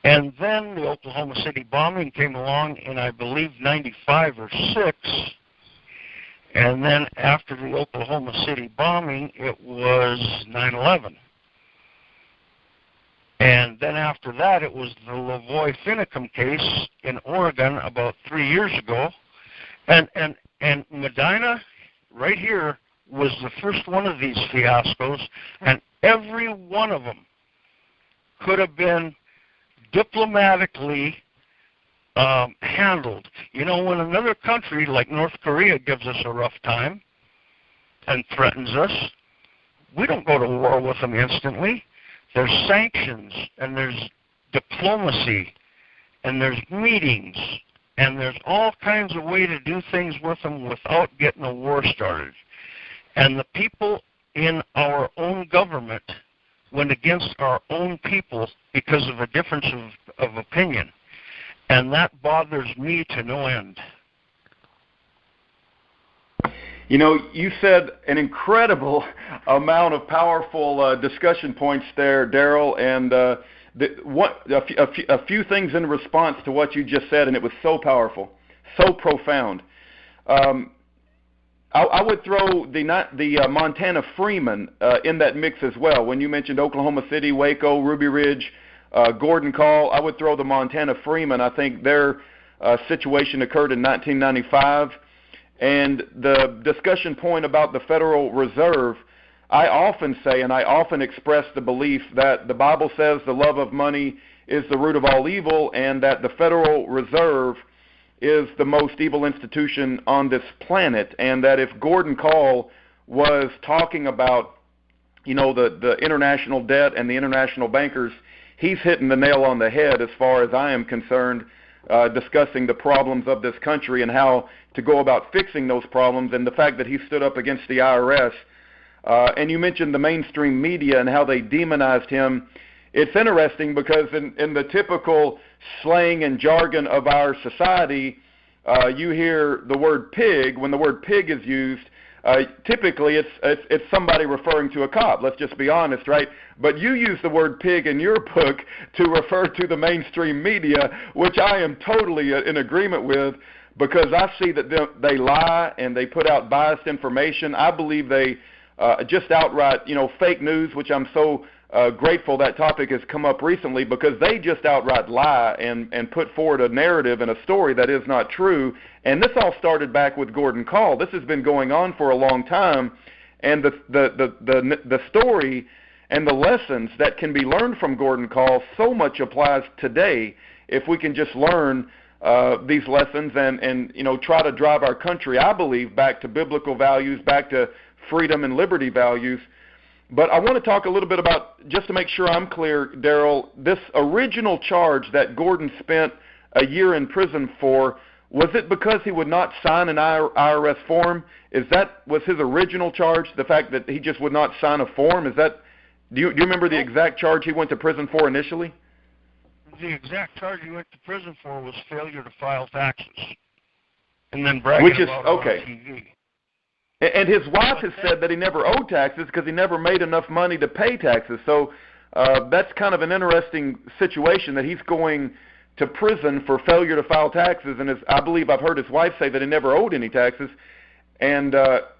And then the Oklahoma City bombing came along in, I believe, 95 or 6. And then after the Oklahoma City bombing, it was 9/11. And then after that, it was the Lavoie Finicum case in Oregon about 3 years ago. And Medina, right here, was the first one of these fiascos, and every one of them could have been diplomatically handled. You know, when another country like North Korea gives us a rough time and threatens us, we don't go to war with them instantly. There's sanctions, and there's diplomacy, and there's meetings, and there's all kinds of ways to do things with them without getting a war started. And the people in our own government went against our own people because of a difference of opinion. And that bothers me to no end. You know, you said an incredible amount of powerful discussion points there, Darrell, and a few things in response to what you just said, and it was so powerful, so profound. I would throw the Montana Freeman in that mix as well. When you mentioned Oklahoma City, Waco, Ruby Ridge, Gordon Kahl, I would throw the Montana Freeman. I think their situation occurred in 1995. And the discussion point about the Federal Reserve, I often say and I often express the belief that the Bible says the love of money is the root of all evil, and that the Federal Reserve is the most evil institution on this planet, and that if Gordon Kahl was talking about, you know, the international debt and the international bankers, he's hitting the nail on the head as far as I am concerned, discussing the problems of this country and how to go about fixing those problems, and the fact that he stood up against the IRS. And you mentioned the mainstream media and how they demonized him. It's interesting because in the typical slang and jargon of our society, you hear the word pig. When the word pig is used, typically it's somebody referring to a cop. Let's just be honest, right? But you use the word pig in your book to refer to the mainstream media, which I am totally in agreement with, because I see that they lie and they put out biased information. I believe they just outright, you know, fake news, which I'm so grateful that topic has come up recently, because they just outright lie and put forward a narrative and a story that is not true. And this all started back with Gordon Kahl. This has been going on for a long time, and the story And the lessons that can be learned from Gordon Kahl so much applies today if we can just learn these lessons and try to drive our country, I believe, back to biblical values, back to freedom and liberty values. But I want to talk a little bit about, just to make sure I'm clear, Darrell, this original charge that Gordon spent a year in prison for, was it because he would not sign an IRS form? Was his original charge, the fact that he just would not sign a form? Do you remember the exact charge he went to prison for initially? The exact charge he went to prison for was failure to file taxes, and then bragging about it on TV. And his wife has said that he never owed taxes because he never made enough money to pay taxes. So that's kind of an interesting situation that he's going to prison for failure to file taxes. And I believe I've heard his wife say that he never owed any taxes. And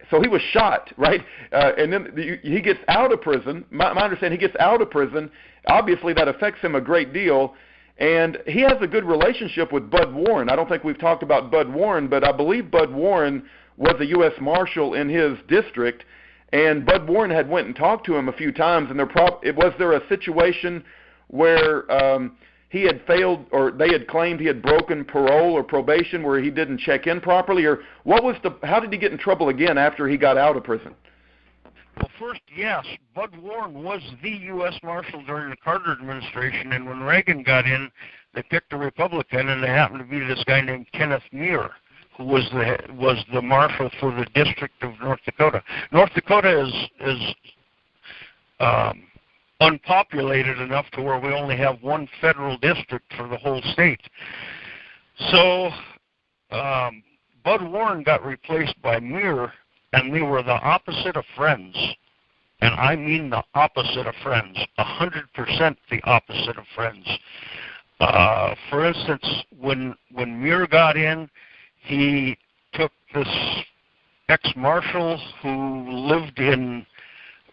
so he was shot, right? And then he gets out of prison. My understanding, he gets out of prison. Obviously, that affects him a great deal. And he has a good relationship with Bud Warren. I don't think we've talked about Bud Warren, but I believe Bud Warren was a U.S. Marshal in his district, and Bud Warren had went and talked to him a few times, and was there a situation where he had failed, or they had claimed he had broken parole or probation where he didn't check in properly, or how did he get in trouble again after he got out of prison? Well, first, yes, Bud Warren was the U.S. Marshal during the Carter administration, and when Reagan got in, they picked a Republican, and they happened to be this guy named Kenneth Muir, who was the marshal for the District of North Dakota. North Dakota is unpopulated enough to where we only have one federal district for the whole state. So Bud Warren got replaced by Muir, and they were the opposite of friends. And I mean the opposite of friends, 100% the opposite of friends. For instance, when Muir got in, he took this ex-marshal who lived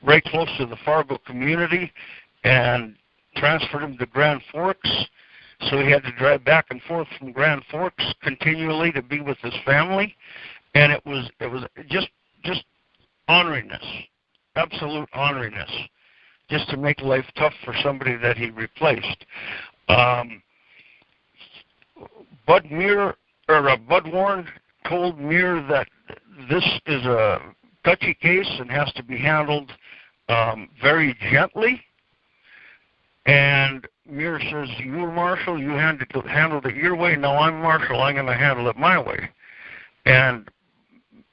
right close to the Fargo community and transferred him to Grand Forks. So he had to drive back and forth from Grand Forks continually to be with his family. And it was just honoriness, absolute honoriness, just to make life tough for somebody that he replaced. Bud Warren told Muir that this is a touchy case and has to be handled very gently. And Muir says, "You were Marshal, you handled it your way. Now I'm Marshal, I'm going to handle it my way." And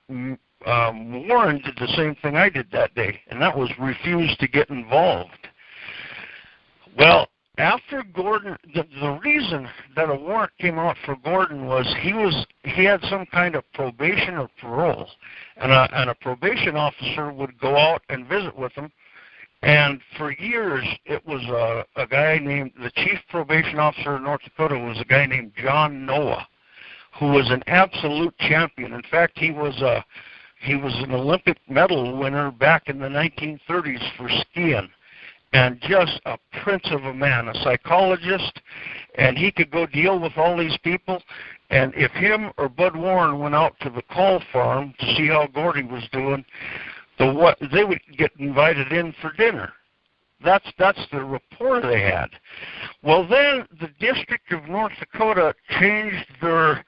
Warren did the same thing I did that day, and that was refuse to get involved. Well, after Gordon, the reason that a warrant came out for Gordon was he had some kind of probation or parole, and a probation officer would go out and visit with him. And for years, it was a guy named, the chief probation officer in North Dakota was a guy named John Noah, who was an absolute champion. In fact, he was an Olympic medal winner back in the 1930s for skiing. And just a prince of a man, a psychologist, and he could go deal with all these people. And if him or Bud Warren went out to the Kahl farm to see how Gordy was doing, they would get invited in for dinner. That's the rapport they had. Well, then the District of North Dakota changed their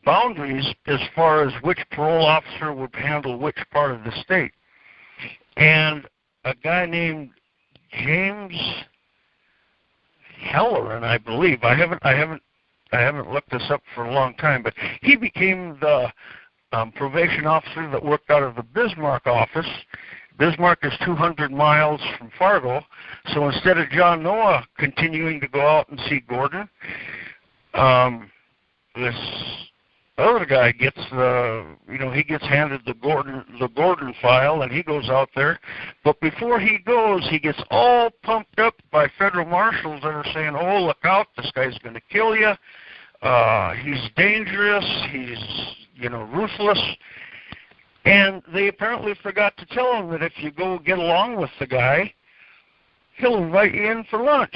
boundaries as far as which parole officer would handle which part of the state. And a guy named James Halloran, I believe. I haven't looked this up for a long time, but he became the probation officer that worked out of the Bismarck office. Bismarck is 200 miles from Fargo, so instead of John Noah continuing to go out and see Gordon, this other guy gets he gets handed the Gordon file, and he goes out there. But before he goes, he gets all pumped up by federal marshals that are saying, "Oh, look out! This guy's going to kill you. He's dangerous. He's ruthless." And they apparently forgot to tell him that if you go get along with the guy, he'll invite you in for lunch.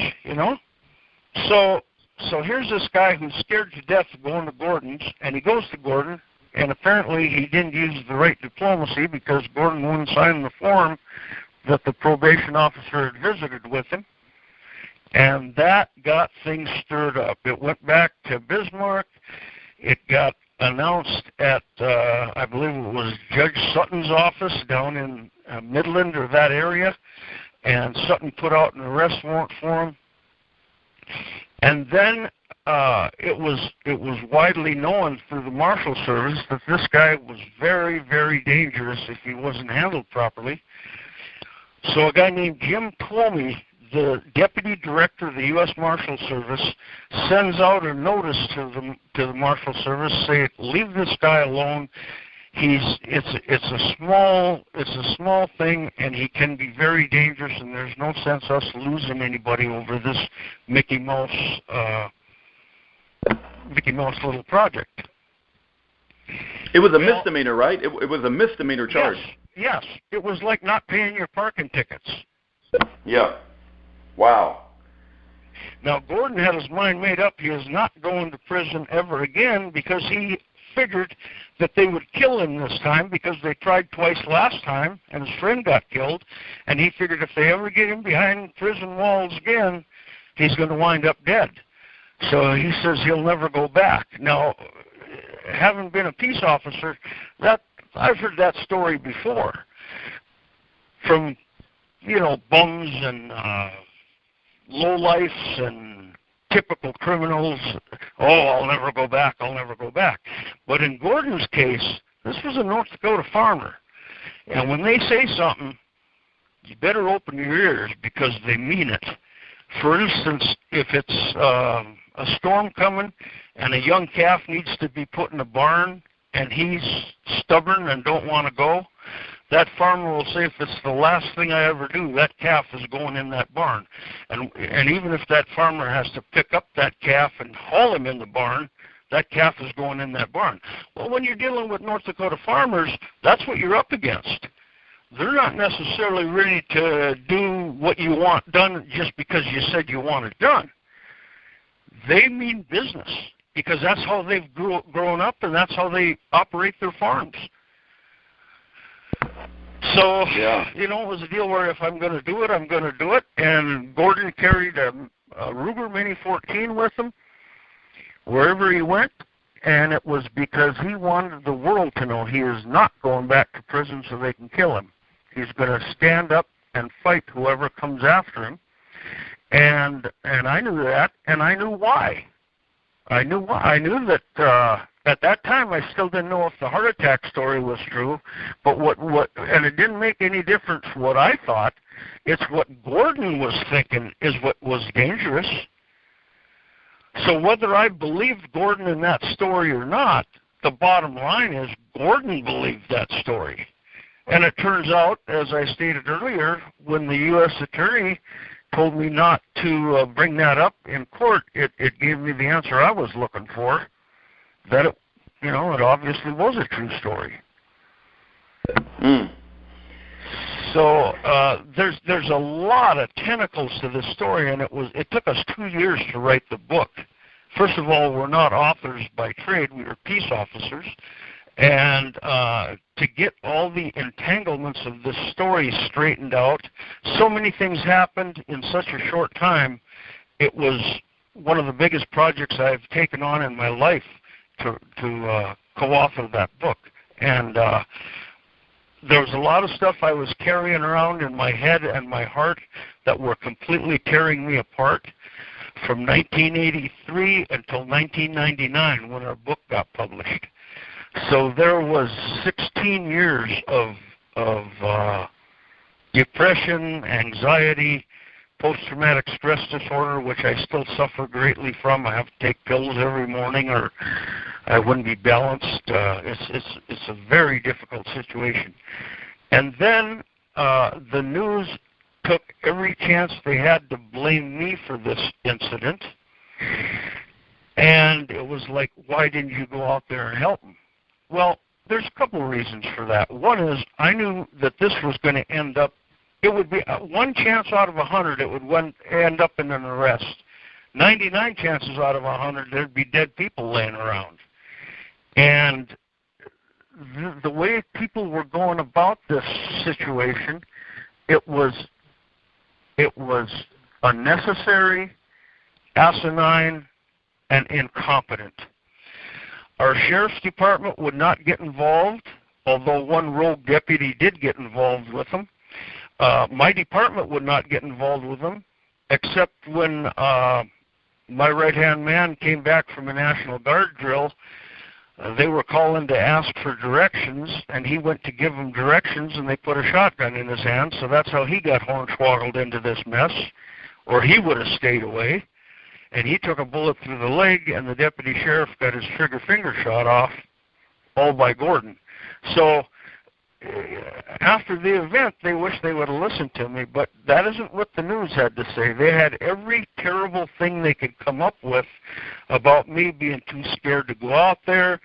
So here's this guy who's scared to death of going to Gordon's, and he goes to Gordon, and apparently he didn't use the right diplomacy because Gordon wouldn't sign the form that the probation officer had visited with him, and that got things stirred up. It went back to Bismarck. It got announced at, I believe it was Judge Sutton's office down in Midland or that area, and Sutton put out an arrest warrant for him. And then it was widely known through the Marshal Service that this guy was very, very dangerous if he wasn't handled properly. So a guy named Jim Plomey, the deputy director of the U.S. Marshal Service, sends out a notice to the Marshal Service saying, "Leave this guy alone. It's a small thing, and he can be very dangerous, and there's no sense us losing anybody over this Mickey Mouse little project." It was a misdemeanor, right? It was a misdemeanor charge. Yes. It was like not paying your parking tickets. Yeah. Wow. Now, Gordon had his mind made up. He is not going to prison ever again because he figured that they would kill him this time because they tried twice last time and his friend got killed, and he figured if they ever get him behind prison walls again, he's going to wind up dead. So he says he'll never go back. Now, having been a peace officer, that I've heard that story before from, bums and lowlifes and typical criminals. "Oh, I'll never go back, I'll never go back." But in Gordon's case, this was a North Dakota farmer. And when they say something, you better open your ears because they mean it. For instance, if it's a storm coming and a young calf needs to be put in a barn and he's stubborn and don't want to go, that farmer will say, "If it's the last thing I ever do, that calf is going in that barn." And even if that farmer has to pick up that calf and haul him in the barn, that calf is going in that barn. Well, when you're dealing with North Dakota farmers, that's what you're up against. They're not necessarily ready to do what you want done just because you said you want it done. They mean business because that's how they've grown up and that's how they operate their farms. So, it was a deal where if I'm going to do it, I'm going to do it. And Gordon carried a Ruger Mini 14 with him wherever he went, and it was because he wanted the world to know he is not going back to prison so they can kill him. He's going to stand up and fight whoever comes after him. And I knew that, and I knew why. I knew that at that time I still didn't know if the heart attack story was true, but and it didn't make any difference what I thought. It's what Gordon was thinking is what was dangerous. So whether I believed Gordon in that story or not, the bottom line is Gordon believed that story. And it turns out, as I stated earlier, when the U.S. attorney told me not to bring that up in court, it gave me the answer I was looking for, that it obviously was a true story. So there's a lot of tentacles to this story, and it took us 2 years to write the book. First of all, we're not authors by trade; we were peace officers, and to get all the entanglements of this story straightened out, so many things happened in such a short time. It was one of the biggest projects I've taken on in my life to co-author that book. And there was a lot of stuff I was carrying around in my head and my heart that were completely tearing me apart from 1983 until 1999 when our book got published. So there was 16 years of depression, anxiety, post-traumatic stress disorder, which I still suffer greatly from. I have to take pills every morning or I wouldn't be balanced. It's a very difficult situation. And then the news took every chance they had to blame me for this incident. And it was like, why didn't you go out there and help them? Well, there's a couple of reasons for that. One is I knew that this was going to end up, it would be one chance out of 100 it would end up in an arrest. 99 chances out of 100 there'd be dead people laying around. And the way people were going about this situation, It was unnecessary, asinine, and incompetent. Our sheriff's department would not get involved, although one rogue deputy did get involved with them. My department would not get involved with them, except when my right-hand man came back from a National Guard drill. They were calling to ask for directions, and he went to give them directions, and they put a shotgun in his hand, so that's how he got hornswoggled into this mess, or he would have stayed away. And he took a bullet through the leg, and the deputy sheriff got his trigger finger shot off, all by Gordon. So after the event, they wish they would have listened to me, but that isn't what the news had to say. They had every terrible thing they could come up with about me being too scared to go out there.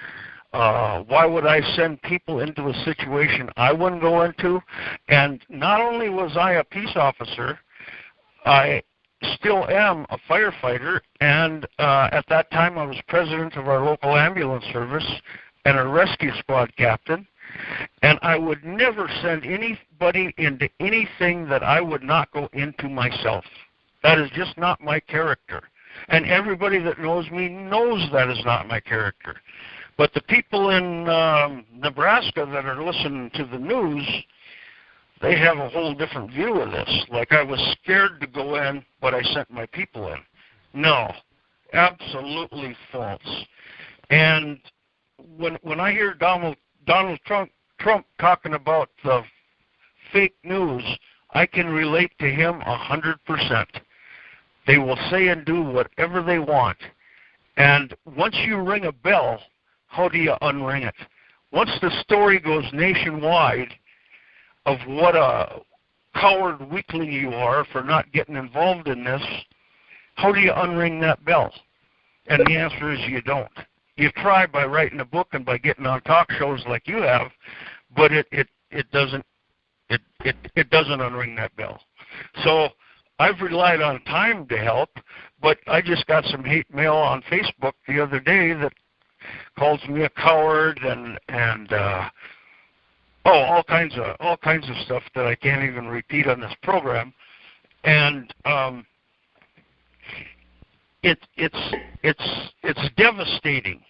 Why would I send people into a situation I wouldn't go into? And not only was I a peace officer, I still am a firefighter, and at that time I was president of our local ambulance service and a rescue squad captain, and I would never send anybody into anything that I would not go into myself. That is just not my character, and everybody that knows me knows that is not my character. But the people in Nebraska that are listening to the news, they have a whole different view of this. Like I was scared to go in, but I sent my people in. No, absolutely false. And when I hear Donald Trump talking about the fake news, I can relate to him 100%. They will say and do whatever they want. And once you ring a bell, how do you unring it? Once the story goes nationwide of what a coward weakling you are for not getting involved in this, how do you unring that bell? And the answer is you don't. You try by writing a book and by getting on talk shows like you have, but it doesn't unring that bell. So I've relied on time to help, but I just got some hate mail on Facebook the other day that calls me a coward and all kinds of stuff that I can't even repeat on this program, and it's devastating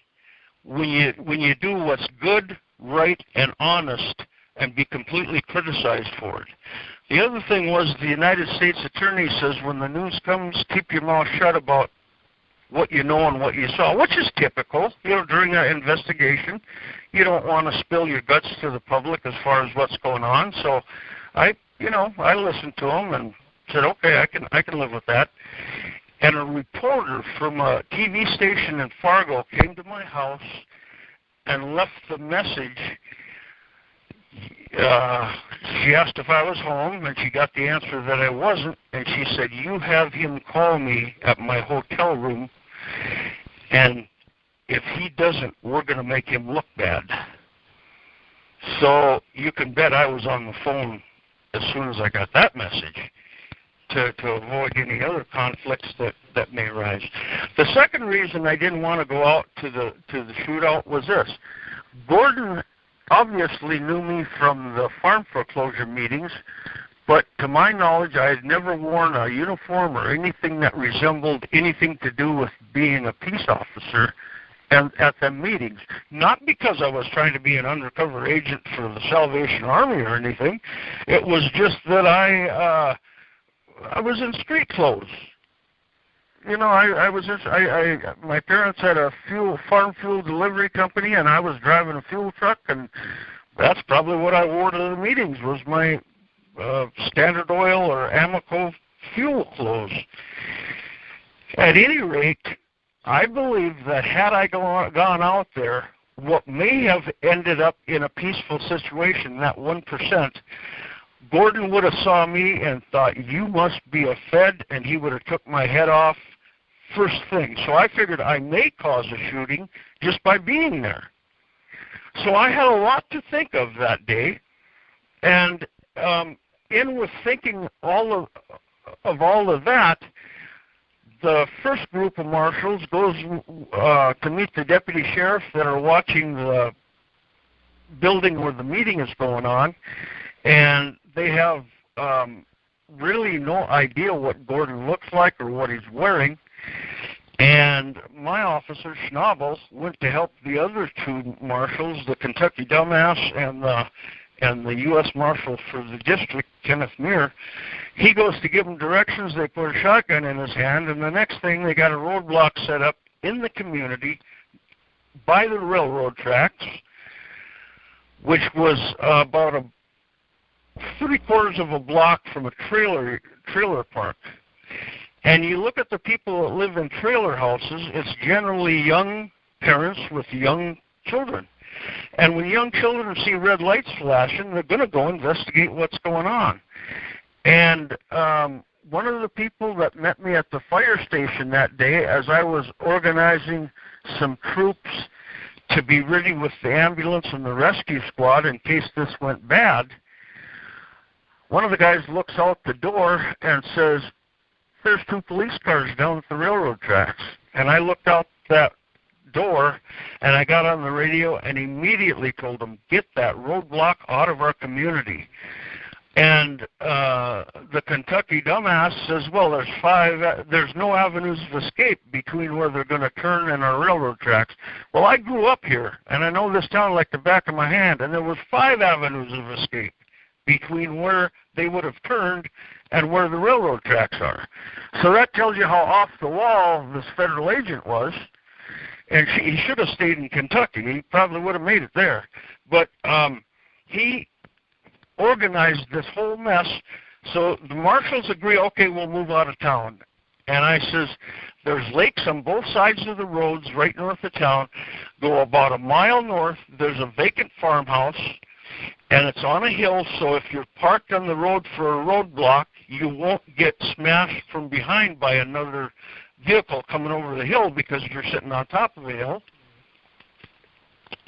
when you do what's good, right, and honest, and be completely criticized for it. The other thing was the United States Attorney says when the news comes, keep your mouth shut about what you know and what you saw, which is typical. During an investigation, you don't want to spill your guts to the public as far as what's going on. So I listened to him and said, okay, I can live with that. And a reporter from a TV station in Fargo came to my house and left the message. She asked if I was home, and she got the answer that I wasn't, and she said, you have him call me at my hotel room, and if he doesn't, we're going to make him look bad. So you can bet I was on the phone as soon as I got that message to avoid any other conflicts that may arise. The second reason I didn't want to go out to the shootout was this. Gordon obviously knew me from the farm foreclosure meetings, but to my knowledge, I had never worn a uniform or anything that resembled anything to do with being a peace officer at the meetings. Not because I was trying to be an undercover agent for the Salvation Army or anything. It was just that I was in street clothes. My parents had a farm fuel delivery company, and I was driving a fuel truck, and that's probably what I wore to the meetings was my Standard Oil or Amoco fuel clothes. At any rate, I believe that had I gone out there, what may have ended up in a peaceful situation, that 1%, Gordon would have saw me and thought, you must be a Fed, and he would have took my head off first thing. So I figured I may cause a shooting just by being there. So I had a lot to think of that day, and in with thinking all of that, the first group of marshals goes to meet the deputy sheriff that are watching the building where the meeting is going on, and they have really no idea what Gordon looks like or what he's wearing. And my officer, Schnabel, went to help the other two marshals, the Kentucky Dumbass and the U.S. Marshal for the district, Kenneth Muir. He goes to give them directions. They put a shotgun in his hand, and the next thing, they got a roadblock set up in the community by the railroad tracks, which was about 3/4 of a block from a trailer park. And you look at the people that live in trailer houses, it's generally young parents with young children. And when young children see red lights flashing, they're going to go investigate what's going on. And one of the people that met me at the fire station that day, as I was organizing some troops to be ready with the ambulance and the rescue squad in case this went bad, one of the guys looks out the door and says, "There's 2 police cars down at the railroad tracks." And I looked out that door, and I got on the radio and immediately told them, "Get that roadblock out of our community." And the Kentucky Dumbass says, "Well, there's no avenues of escape between where they're going to turn and our railroad tracks." Well, I grew up here, and I know this town like the back of my hand, and there was 5 avenues of escape between where they would have turned and where the railroad tracks are. So that tells you how off the wall this federal agent was. And he should have stayed in Kentucky. He probably would have made it there. But he organized this whole mess. So the marshals agree, okay, we'll move out of town. And I says, there's lakes on both sides of the roads right north of town. Go about a mile north, there's a vacant farmhouse, and it's on a hill, so if you're parked on the road for a roadblock, you won't get smashed from behind by another vehicle coming over the hill because you're sitting on top of the hill.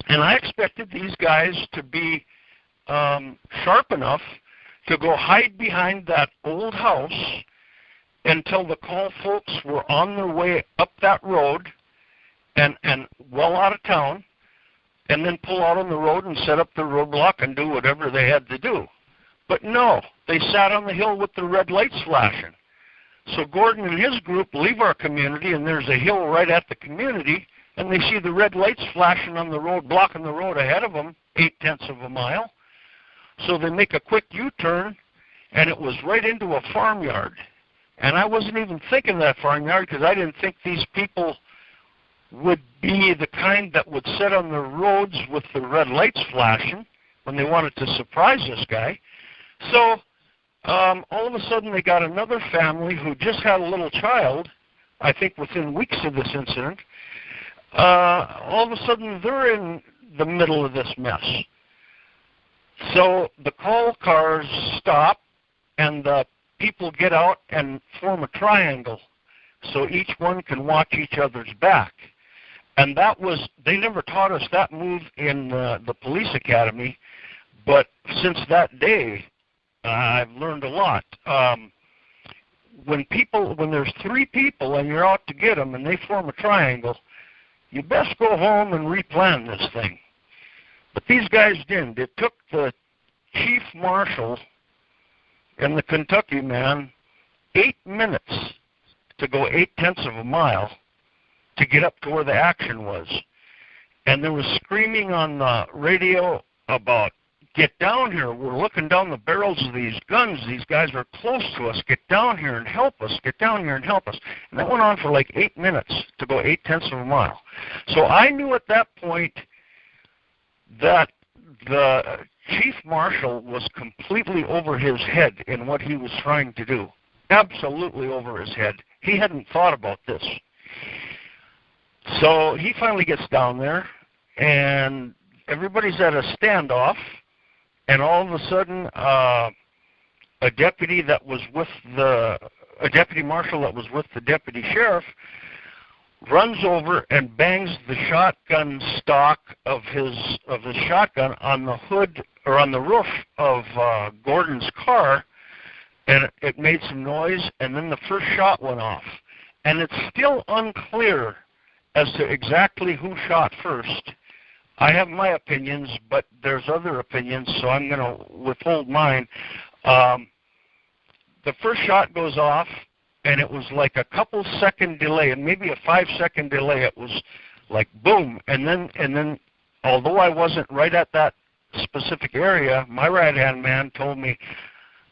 And I expected these guys to be sharp enough to go hide behind that old house until the Kahl folks were on their way up that road and well out of town, and then pull out on the road and set up the roadblock and do whatever they had to do. But no, they sat on the hill with the red lights flashing. So Gordon and his group leave our community, and there's a hill right at the community, and they see the red lights flashing on the road, blocking the road ahead of them, 0.8 of a mile. So they make a quick U-turn, and it was right into a farmyard. And I wasn't even thinking that farmyard because I didn't think these people would be the kind that would sit on the roads with the red lights flashing when they wanted to surprise this guy. So all of a sudden they got another family who just had a little child, I think within weeks of this incident. All of a sudden they're in the middle of this mess. So the Kahl cars stop, and the people get out and form a triangle so each one can watch each other's back. And that was, they never taught us that move in the police academy, but since that day, I've learned a lot. When there's 3 people and you're out to get them and they form a triangle, you best go home and replan this thing. But these guys didn't. It took the chief marshal and the Kentucky man 8 minutes to go 0.8 of a mile to get up to where the action was. And there was screaming on the radio about, "Get down here. We're looking down the barrels of these guns. These guys are close to us. Get down here and help us. Get down here and help us." And that went on for like 8 minutes to go 0.8 of a mile. So I knew at that point that the chief marshal was completely over his head in what he was trying to do. Absolutely over his head. He hadn't thought about this. So he finally gets down there, and everybody's at a standoff, and all of a sudden a deputy marshal that was with the deputy sheriff runs over and bangs the shotgun stock of his shotgun on the hood or on the roof of Gordon's car, and it made some noise, and then the first shot went off. And it's still unclear as to exactly who shot first. I have my opinions, but there's other opinions, so I'm going to withhold mine. the first shot goes off, and it was like a couple second delay, and maybe a 5-second delay. It was like boom, and then although I wasn't right at that specific area, my right-hand man told me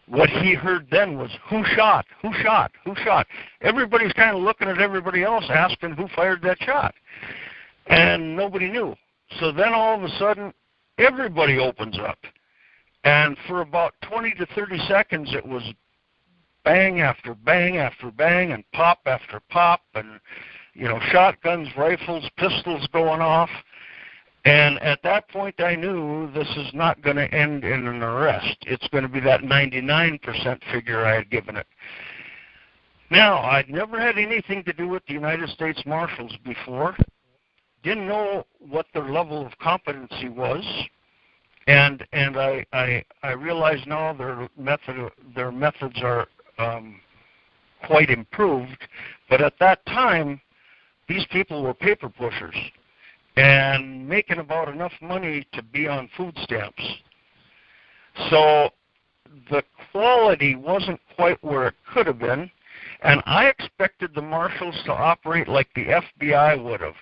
what he heard then was, who shot? Who shot? Who shot? Everybody's kind of looking at everybody else, asking who fired that shot. And nobody knew. So then all of a sudden, everybody opens up. And for about 20 to 30 seconds, it was bang after bang after bang, and pop after pop, and, you know, shotguns, rifles, pistols going off. And at that point, I knew this is not going to end in an arrest. It's going to be that 99% figure I had given it. Now, I'd never had anything to do with the United States Marshals before. Didn't know what their level of competency was. And I realize now their methods are quite improved. But at that time, these people were paper pushers and making about enough money to be on food stamps. So the quality wasn't quite where it could have been, and I expected the marshals to operate like the FBI would have.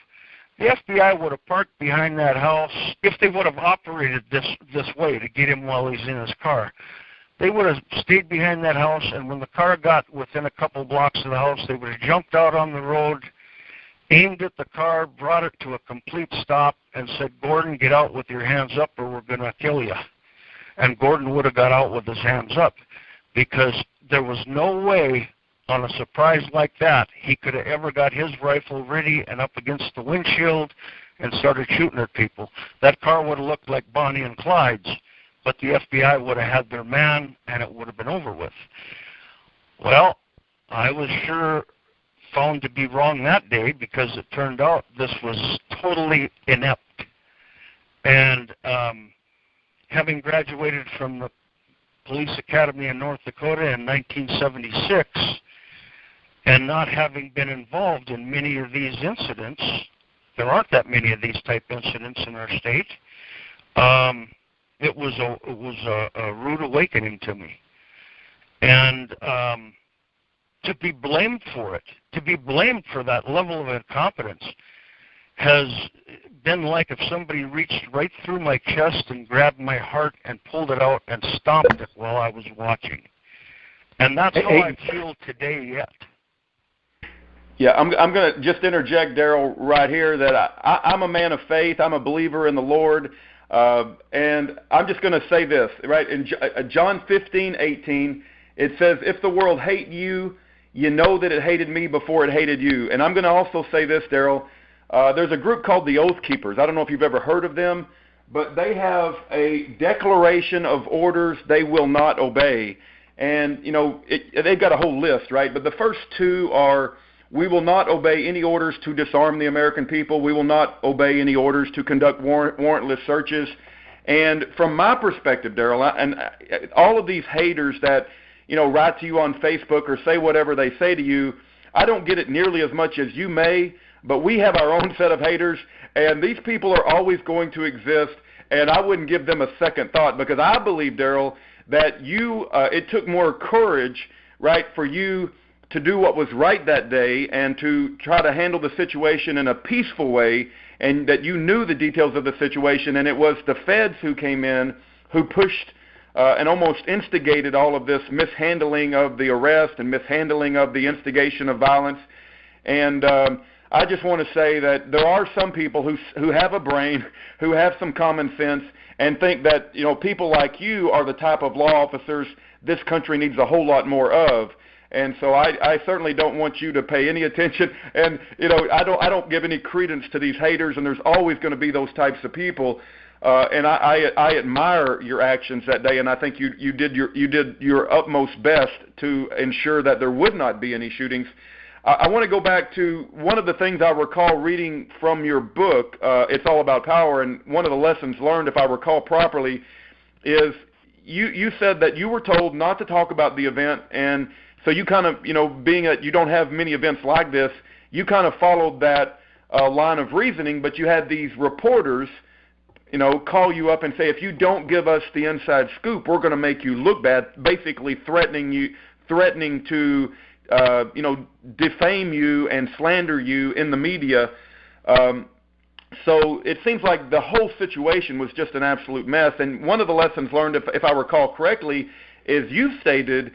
The FBI would have parked behind that house if they would have operated this way to get him while he's in his car. They would have stayed behind that house, and when the car got within a couple blocks of the house, they would have jumped out on the road, aimed at the car, brought it to a complete stop, and said, Gordon, get out with your hands up or we're going to kill you. And Gordon would have got out with his hands up, because there was no way on a surprise like that he could have ever got his rifle ready and up against the windshield and started shooting at people. That car would have looked like Bonnie and Clyde's, but the FBI would have had their man and it would have been over with. Well, I was sure found to be wrong that day, because it turned out this was totally inept. And having graduated from the Police Academy in North Dakota in 1976 and not having been involved in many of these incidents, there aren't that many of these type incidents in our state, it was a rude awakening to me. And to be blamed for it, to be blamed for that level of incompetence, has been like if somebody reached right through my chest and grabbed my heart and pulled it out and stomped it while I was watching. And that's how I feel today yet. Yeah, I'm going to just interject, Darrell, right here, that I'm a man of faith. I'm a believer in the Lord. And I'm just going to say this, right? In John 15:18, it says, if the world hate you, you know that it hated me before it hated you. And I'm going to also say this, Darrell. There's a group called the Oath Keepers. I don't know if you've ever heard of them, but they have a declaration of orders they will not obey. And, you know, they've got a whole list, right? But the first two are, we will not obey any orders to disarm the American people. We will not obey any orders to conduct warrantless searches. And from my perspective, Darrell, and all of these haters that, you know, write to you on Facebook or say whatever they say to you, I don't get it nearly as much as you may, but we have our own set of haters, and these people are always going to exist, and I wouldn't give them a second thought, because I believe, Darrell, that it took more courage, right, for you to do what was right that day and to try to handle the situation in a peaceful way, and that you knew the details of the situation, and it was the feds who came in who pushed and almost instigated all of this mishandling of the arrest and mishandling of the instigation of violence. And I just want to say that there are some people who have a brain, who have some common sense, and think that, you know, people like you are the type of law officers this country needs a whole lot more of. And so I certainly don't want you to pay any attention. And, you know, I don't give any credence to these haters, and there's always going to be those types of people. And I admire your actions that day, and I think you did your utmost best to ensure that there would not be any shootings. I want to go back to one of the things I recall reading from your book, It's All About Power, and one of the lessons learned, if I recall properly, is you said that you were told not to talk about the event, and so you kind of, you know, being that you don't have many events like this, you kind of followed that line of reasoning, but you had these reporters, you know, call you up and say, if you don't give us the inside scoop, we're going to make you look bad, basically threatening threatening to, defame you and slander you in the media. So it seems like the whole situation was just an absolute mess. And one of the lessons learned, if I recall correctly, is you stated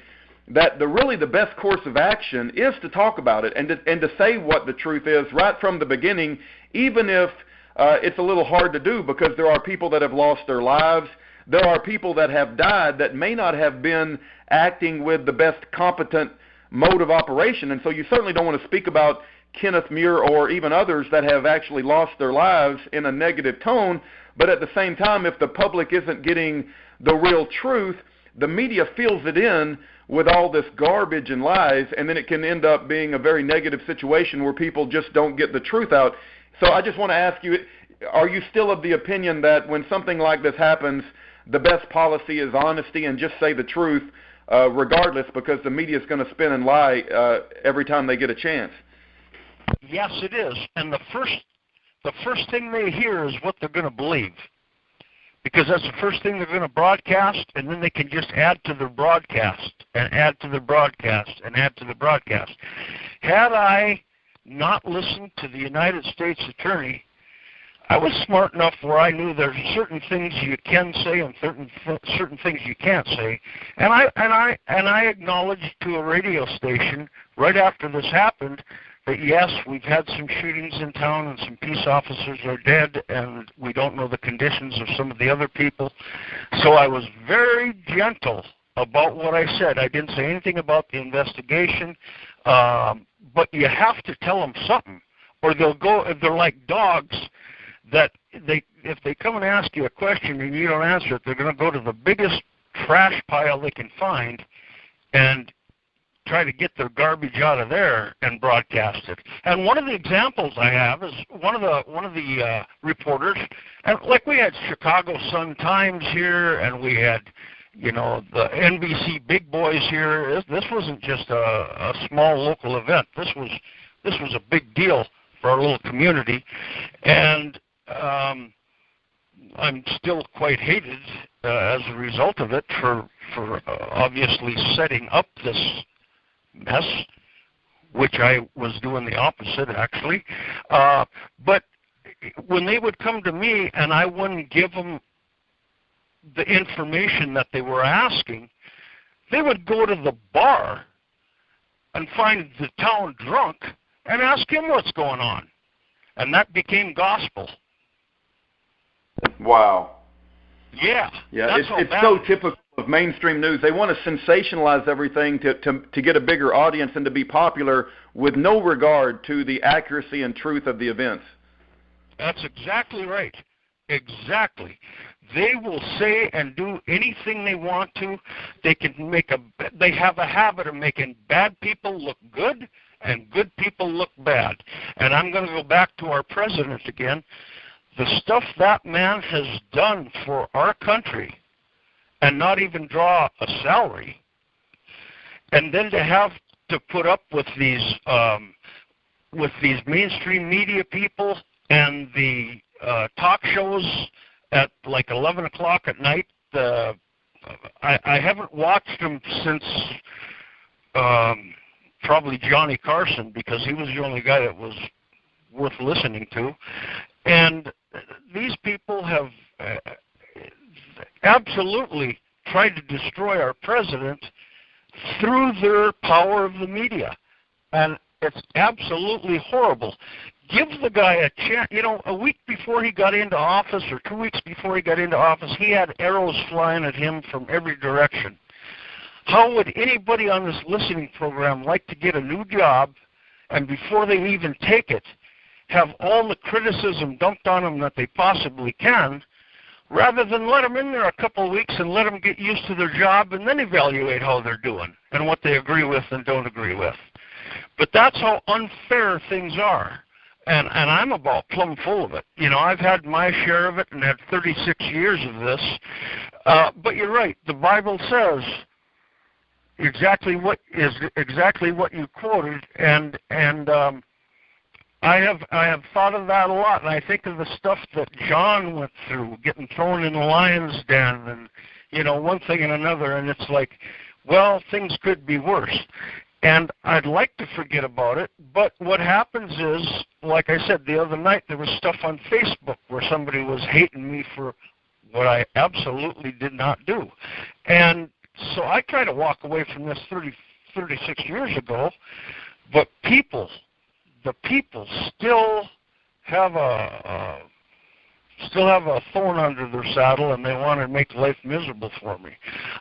that the best course of action is to talk about it and to say what the truth is right from the beginning, even if it's a little hard to do, because there are people that have lost their lives. There are people that have died that may not have been acting with the best competent mode of operation. And so you certainly don't want to speak about Kenneth Muir or even others that have actually lost their lives in a negative tone. But at the same time, if the public isn't getting the real truth, the media fills it in with all this garbage and lies, and then it can end up being a very negative situation where people just don't get the truth out. So I just want to ask you, are you still of the opinion that when something like this happens, the best policy is honesty and just say the truth regardless, because the media is going to spin and lie every time they get a chance? Yes, it is. And the first thing they hear is what they're going to believe, because that's the first thing they're going to broadcast, and then they can just add to their broadcast and add to their broadcast and add to the broadcast. Had I not listened to the United States Attorney, I was smart enough where I knew there's certain things you can say and certain things you can't say, and I acknowledged to a radio station right after this happened that yes, we've had some shootings in town and some peace officers are dead, and we don't know the conditions of some of the other people. So I was very gentle about what I said. I didn't say anything about the investigation, but you have to tell them something, or they're like dogs that if they come and ask you a question and you don't answer it, they're going to go to the biggest trash pile they can find and try to get their garbage out of there and broadcast it. And one of the examples I have is one of the reporters, and like we had Chicago Sun-Times here, and we had the NBC big boys here. This wasn't just a small local event. This was a big deal for our little community, and I'm still quite hated as a result of it for obviously setting up this mess, which I was doing the opposite actually. But when they would come to me and I wouldn't give them the information that they were asking, they would go to the bar and find the town drunk and ask him what's going on. And that became gospel. Wow. Yeah. Yeah, it's so typical of mainstream news. They want to sensationalize everything to get a bigger audience and to be popular with no regard to the accuracy and truth of the events. That's exactly right. Exactly. They will say and do anything they want to. They have a habit of making bad people look good and good people look bad. And I'm going to go back to our president again. The stuff that man has done for our country and not even draw a salary, and then to have to put up with these mainstream media people and the talk shows at like 11 o'clock at night. I haven't watched them since probably Johnny Carson, because he was the only guy that was worth listening to. And these people have absolutely tried to destroy our president through their power of the media. And it's absolutely horrible. Give the guy a chance. A week before he got into office, or 2 weeks before he got into office, he had arrows flying at him from every direction. How would anybody on this listening program like to get a new job, and before they even take it, have all the criticism dumped on them that they possibly can, rather than let them in there a couple of weeks and let them get used to their job and then evaluate how they're doing and what they agree with and don't agree with? But that's how unfair things are. And I'm about plumb full of it. I've had my share of it and had 36 years of this. But you're right. The Bible says exactly what you quoted, and I have thought of that a lot, and I think of the stuff that John went through, getting thrown in the lion's den, and one thing and another, and it's like well, things could be worse. And I'd like to forget about it, but what happens is, like I said, the other night there was stuff on Facebook where somebody was hating me for what I absolutely did not do. And so I try to walk away from this 36 years ago, but the people still have a thorn under their saddle, and they want to make life miserable for me.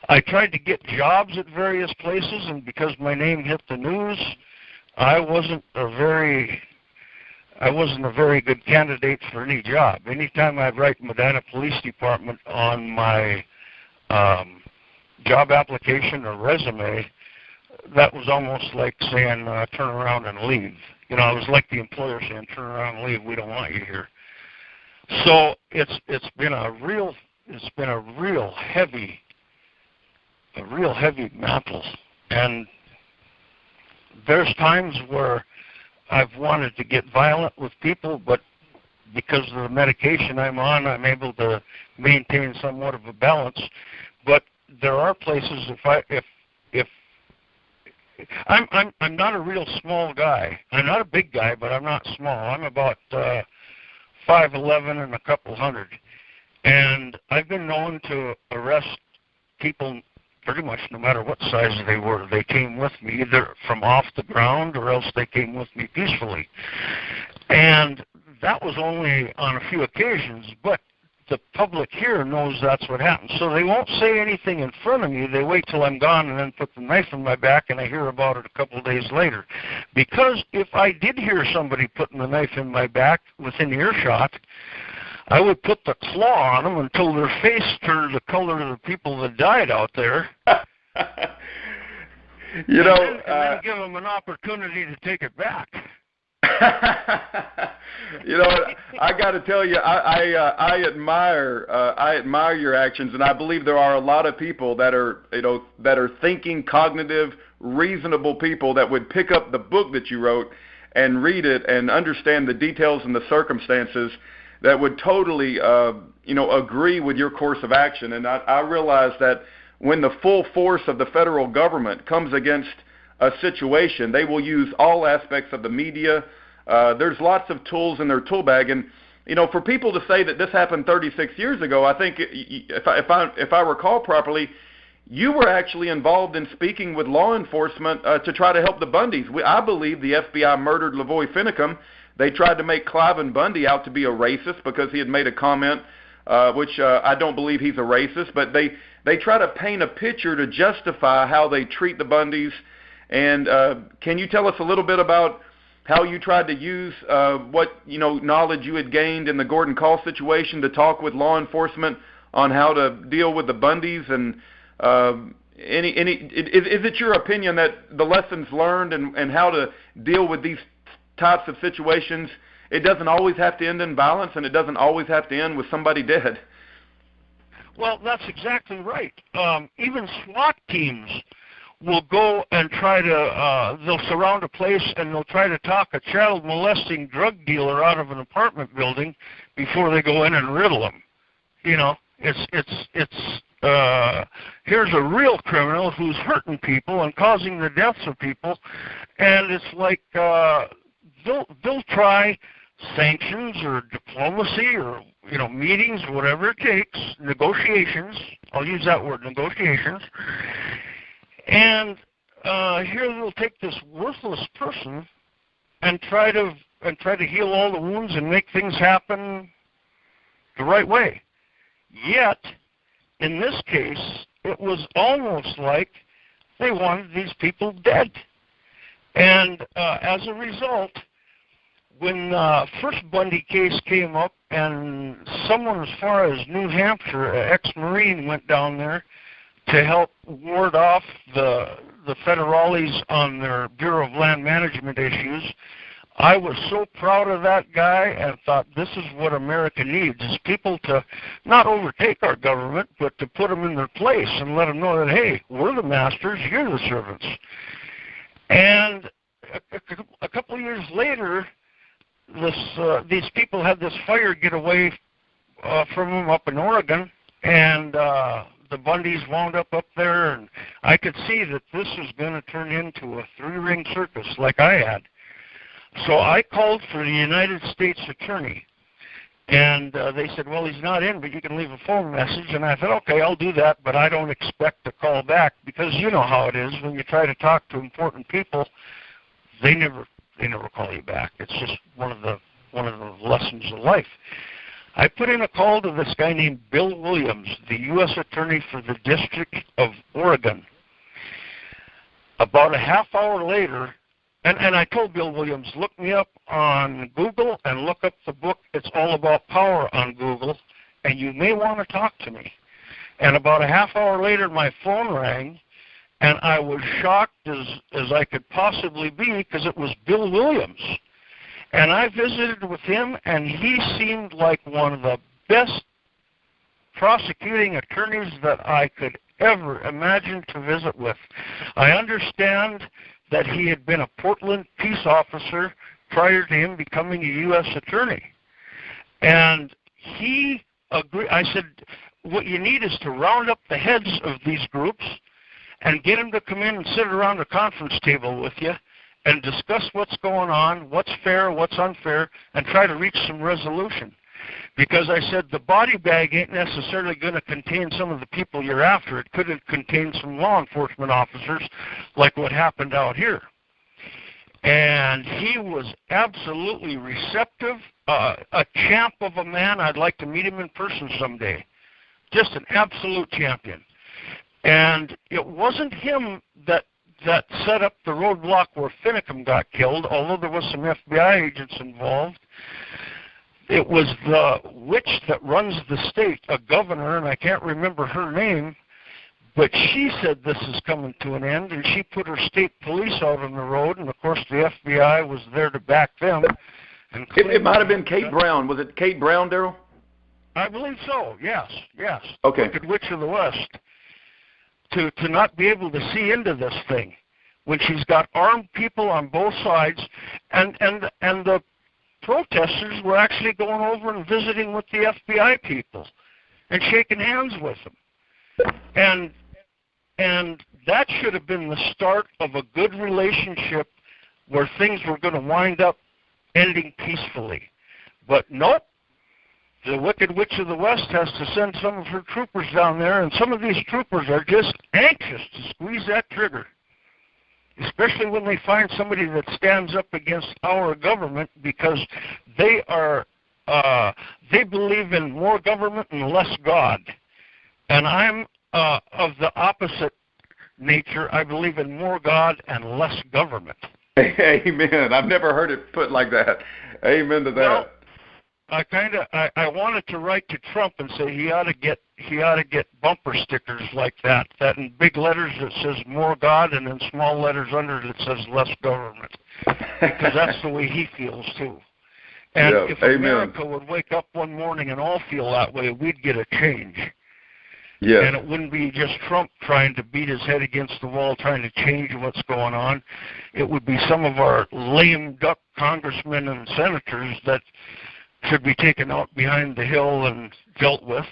I tried to get jobs at various places, and because my name hit the news, I wasn't a very good candidate for any job. Anytime I'd write Medina Police Department on my job application or resume, that was almost like saying, turn around and leave. You know, it was like the employer saying, turn around and leave, we don't want you here. So it's been a real heavy mantle, and there's times where I've wanted to get violent with people, but because of the medication I'm on, I'm able to maintain somewhat of a balance. But there are places if I'm not a real small guy. I'm not a big guy, but I'm not small. I'm about 5'11" and a couple hundred. And I've been known to arrest people pretty much no matter what size they were. They came with me either from off the ground or else they came with me peacefully. And that was only on a few occasions, but the public here knows that's what happens. So they won't say anything in front of me. They wait till I'm gone and then put the knife in my back, and I hear about it a couple of days later. Because if I did hear somebody putting the knife in my back within earshot, I would put the claw on them until their face turned the color of the people that died out there. And then give them an opportunity to take it back. You know, I got to tell you, I admire your actions, and I believe there are a lot of people that are thinking, cognitive, reasonable people that would pick up the book that you wrote and read it and understand the details and the circumstances that would totally agree with your course of action. And I realize that when the full force of the federal government comes against a situation, they will use all aspects of the media. There's lots of tools in their tool bag, and for people to say that this happened 36 years ago, I think if I recall properly, you were actually involved in speaking with law enforcement to try to help the Bundys. I believe the FBI murdered Lavoy Finicum. They tried to make Cliven Bundy out to be a racist because he had made a comment, which I don't believe he's a racist, but they try to paint a picture to justify how they treat the Bundys. And can you tell us a little bit about how you tried to use what knowledge you had gained in the Gordon Kahl situation to talk with law enforcement on how to deal with the Bundys? And is it your opinion that the lessons learned and how to deal with these types of situations, it doesn't always have to end in violence, and it doesn't always have to end with somebody dead? Well, that's exactly right. Even SWAT teams will go and try to, they'll surround a place and they'll try to talk a child molesting drug dealer out of an apartment building before they go in and riddle them. Here's a real criminal who's hurting people and causing the deaths of people, and it's like they'll try sanctions or diplomacy or meetings, whatever it takes, negotiations. I'll use that word, negotiations. And here they'll take this worthless person and try to heal all the wounds and make things happen the right way. Yet, in this case, it was almost like they wanted these people dead. And as a result, when the first Bundy case came up and someone as far as New Hampshire, an ex-Marine, went down there to help ward off the federales on their Bureau of Land Management issues, I was so proud of that guy and thought this is what America needs, is people to not overtake our government, but to put them in their place and let them know that, hey, we're the masters, you're the servants. And a couple of years later, these people had this fire get away from them up in Oregon, and the the Bundys wound up there, and I could see that this was going to turn into a three-ring circus like I had. So I called for the United States Attorney, and they said, well, he's not in, but you can leave a phone message. And I said, okay, I'll do that, but I don't expect a call back, because you know how it is when you try to talk to important people, they never call you back. It's just one of the lessons of life. I put in a call to this guy named Bill Williams, the U.S. Attorney for the District of Oregon. About a half hour later, and I told Bill Williams, look me up on Google and look up the book, It's All About Power, on Google, and you may want to talk to me. And about a half hour later, my phone rang, and I was shocked as I could possibly be, because it was Bill Williams. And I visited with him, and he seemed like one of the best prosecuting attorneys that I could ever imagine to visit with. I understand that he had been a Portland peace officer prior to him becoming a U.S. attorney. And he agreed. I said, what you need is to round up the heads of these groups and get them to come in and sit around a conference table with you and discuss what's going on, what's fair, what's unfair, and try to reach some resolution. Because I said the body bag ain't necessarily going to contain some of the people you're after. It could contain some law enforcement officers, like what happened out here. And he was absolutely receptive, a champ of a man. I'd like to meet him in person someday. Just an absolute champion. And it wasn't him that set up the roadblock where Finicum got killed, although there was some FBI agents involved. It was the witch that runs the state, a governor, and I can't remember her name, but she said this is coming to an end, and she put her state police out on the road, and of course the FBI was there to back them. And it might have been Kate Brown. Was it Kate Brown, Darrell? I believe so, yes. Okay. Wicked Witch of the West. To not be able to see into this thing when she's got armed people on both sides, and the protesters were actually going over and visiting with the FBI people and shaking hands with them. And that should have been the start of a good relationship where things were going to wind up ending peacefully. But nope. The Wicked Witch of the West has to send some of her troopers down there, and some of these troopers are just anxious to squeeze that trigger, especially when they find somebody that stands up against our government, because they believe in more government and less God. And I'm of the opposite nature. I believe in more God and less government. Amen. I've never heard it put like that. Amen to that. Well, I wanted to write to Trump and say he ought to get bumper stickers like that in big letters that says more God, and in small letters under it that says less government, because that's the way he feels too. And if America would wake up one morning and all feel that way, we'd get a change. Yes. And it wouldn't be just Trump trying to beat his head against the wall trying to change what's going on. It would be some of our lame duck congressmen and senators that should be taken out behind the hill and dealt with.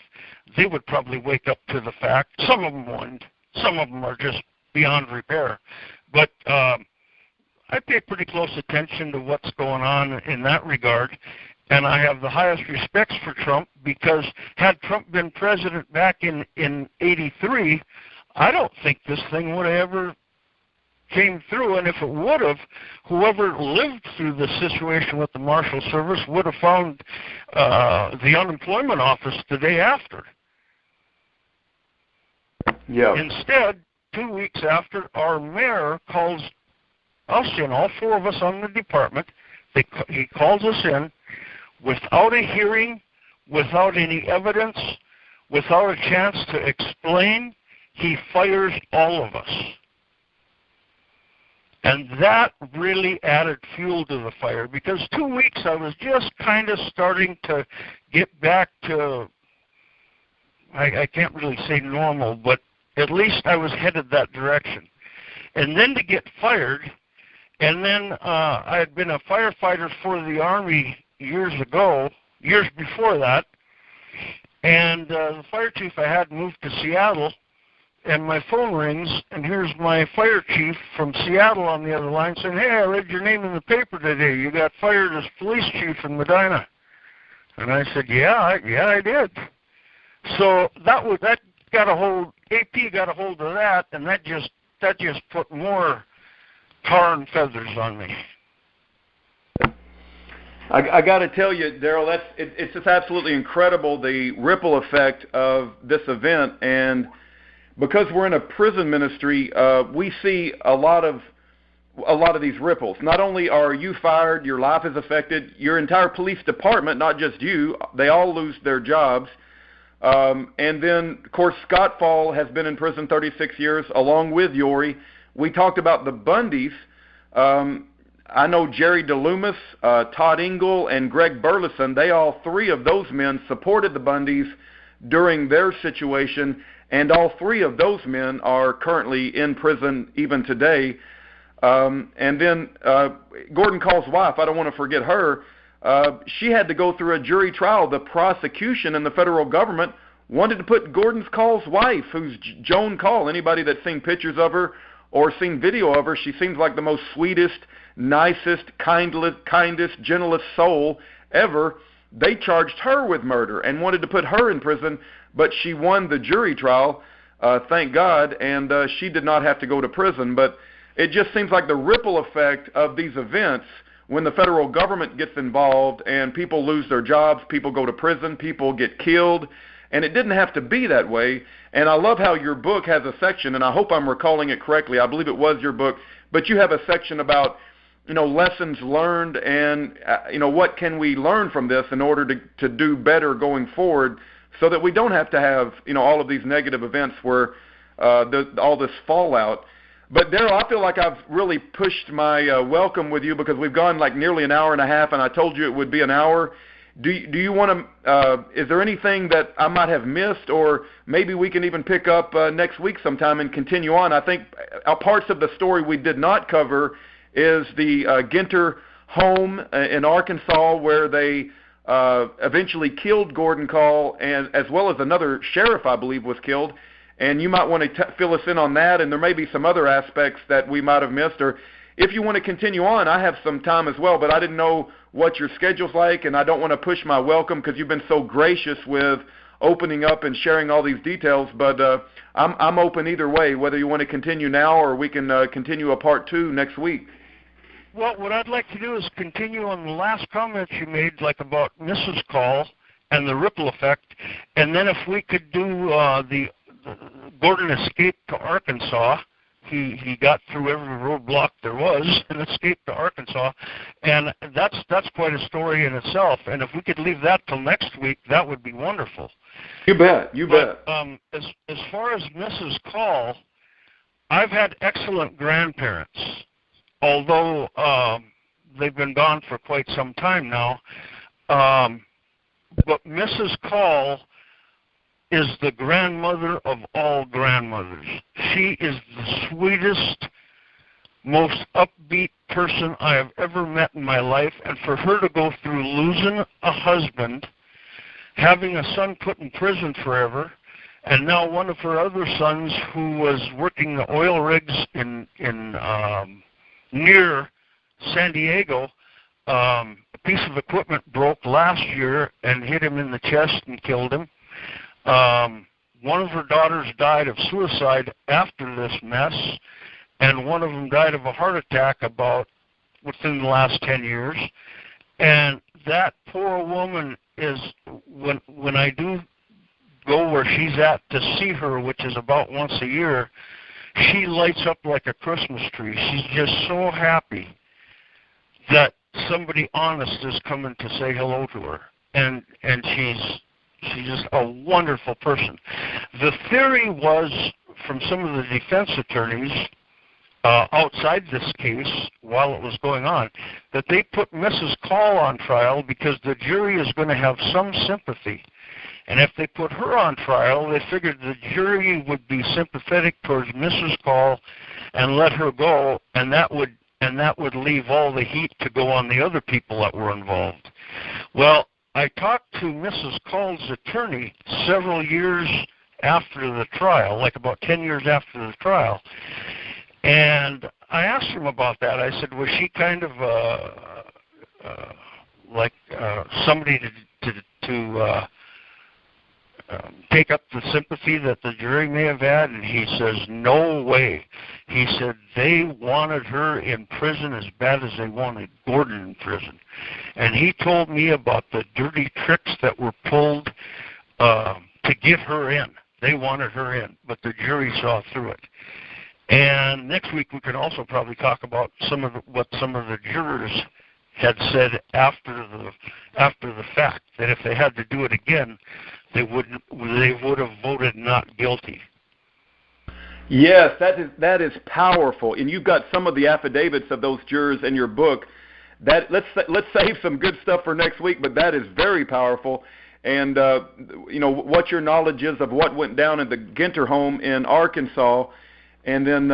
They would probably wake up to the fact. Some of them wouldn't. Some of them are just beyond repair. But I pay pretty close attention to what's going on in that regard, and I have the highest respects for Trump, because had Trump been president back in 83, I don't think this thing would have ever came through, and if it would have, whoever lived through the situation with the Marshal Service would have found the unemployment office the day after. Yeah. Instead, 2 weeks after, our mayor calls us in, all four of us on the department. He calls us in without a hearing, without any evidence, without a chance to explain. He fires all of us. And that really added fuel to the fire, because 2 weeks I was just kind of starting to get back to, I can't really say normal, but at least I was headed that direction. And then to get fired, and then I had been a firefighter for the Army years before that, And the fire chief I had moved to Seattle, and my phone rings, and here's my fire chief from Seattle on the other line saying, "Hey, I read your name in the paper today. You got fired as police chief in Medina." And I said, yeah, I did. So that got a hold. AP got a hold of that, and that just put more tar and feathers on me. I got to tell you, Darrell, it's just absolutely incredible, the ripple effect of this event. And because we're in a prison ministry, we see a lot of these ripples. Not only are you fired, your life is affected, your entire police department, not just you, they all lose their jobs. And then, of course, Scott Fall has been in prison 36 years, along with Yori. We talked about the Bundys. I know Jerry DeLoomis, Todd Engel, and Greg Burleson. They all three of those men supported the Bundys during their situation, and all three of those men are currently in prison even today. And then Gordon Kahl's wife, I don't want to forget her, she had to go through a jury trial. The prosecution and the federal government wanted to put Gordon Kahl's wife, who's Joan Kahl. Anybody that's seen pictures of her or seen video of her, she seems like the most sweetest, nicest, kindest, gentlest soul ever. They charged her with murder and wanted to put her in prison, but she won the jury trial, thank God, and she did not have to go to prison. But it just seems like the ripple effect of these events, when the federal government gets involved and people lose their jobs, people go to prison, people get killed, and it didn't have to be that way. And I love how your book has a section, and I hope I'm recalling it correctly. I believe it was your book, but you have a section about, lessons learned and, what can we learn from this in order to do better going forward, so that we don't have to have, all of these negative events where all this fallout. But Darrell, I feel like I've really pushed my welcome with you, because we've gone like nearly an hour and a half, and I told you it would be an hour. Do you want to? Is there anything that I might have missed, or maybe we can even pick up next week sometime and continue on? I think parts of the story we did not cover is the Ginter home in Arkansas, where they eventually killed Gordon Kahl, and as well as another sheriff, I believe, was killed. And you might want to fill us in on that, and there may be some other aspects that we might have missed. Or if you want to continue on, I have some time as well, but I didn't know what your schedule's like, and I don't want to push my welcome, because you've been so gracious with opening up and sharing all these details. But I'm open either way, whether you want to continue now or we can continue a part 2 next week. Well, what I'd like to do is continue on the last comments you made, like about Mrs. Kahl and the ripple effect, and then if we could do the Gordon escaped to Arkansas. He got through every roadblock there was and escaped to Arkansas, and that's quite a story in itself. And if we could leave that till next week, that would be wonderful. You bet. As far as Mrs. Kahl, I've had excellent grandparents, although they've been gone for quite some time now. But Mrs. Kahl is the grandmother of all grandmothers. She is the sweetest, most upbeat person I have ever met in my life. And for her to go through losing a husband, having a son put in prison forever, and now one of her other sons who was working the oil rigs in near San Diego, a piece of equipment broke last year and hit him in the chest and killed him. One of her daughters died of suicide after this mess, and one of them died of a heart attack about within the last 10 years. And that poor woman is, when I do go where she's at to see her, which is about once a year, she lights up like a Christmas tree. She's just so happy that somebody honest is coming to say hello to her. And she's just a wonderful person. The theory was, from some of the defense attorneys outside this case while it was going on, that they put Mrs. Kahl on trial because the jury is going to have some sympathy. And if they put her on trial, they figured the jury would be sympathetic towards Mrs. Kahl and let her go, and that would leave all the heat to go on the other people that were involved. Well, I talked to Mrs. Kahl's attorney several years after the trial, like about 10 years after the trial, and I asked him about that. I said, was she kind of somebody to take up the sympathy that the jury may have had? And he says, no way. He said they wanted her in prison as bad as they wanted Gordon in prison. And he told me about the dirty tricks that were pulled to get her in. They wanted her in, but the jury saw through it. And next week we can also probably talk about what some of the jurors had said after the fact, that if they had to do it again, they would have voted not guilty. Yes, that is powerful, and you've got some of the affidavits of those jurors in your book. That let's save some good stuff for next week, but that is very powerful. And what your knowledge is of what went down at the Ginter home in Arkansas, and then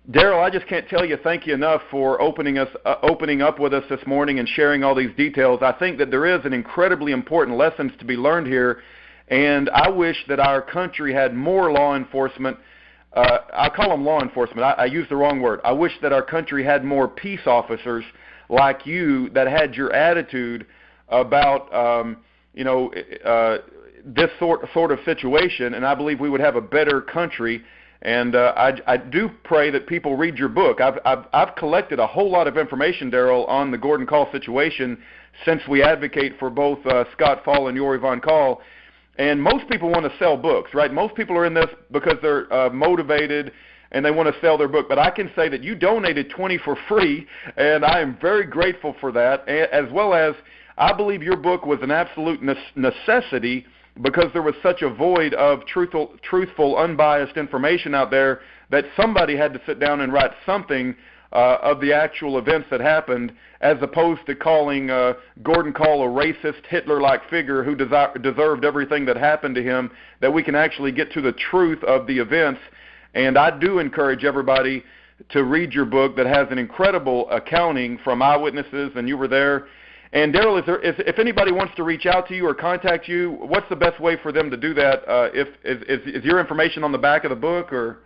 Darrell, I just can't tell you thank you enough for opening up with us this morning and sharing all these details. I think that there is an incredibly important lessons to be learned here, and I wish that our country had more law enforcement. I call them law enforcement. I use the wrong word. I wish that our country had more peace officers like you that had your attitude about this sort of situation, and I believe we would have a better country. And I do pray that people read your book. I've collected a whole lot of information, Darrell, on the Gordon Kahl situation since we advocate for both Scott Fall and Yori Von Kahl. And most people want to sell books, right? Most people are in this because they're motivated and they want to sell their book. But I can say that you donated 20 for free, and I am very grateful for that, as well as I believe your book was an absolute necessity because there was such a void of truthful, unbiased information out there that somebody had to sit down and write something of the actual events that happened, as opposed to calling Gordon Kahl a racist, Hitler-like figure who deserved everything that happened to him, that we can actually get to the truth of the events. And I do encourage everybody to read your book that has an incredible accounting from eyewitnesses, and you were there. And Darrell, if anybody wants to reach out to you or contact you, what's the best way for them to do that? Is your information on the back of the book, or?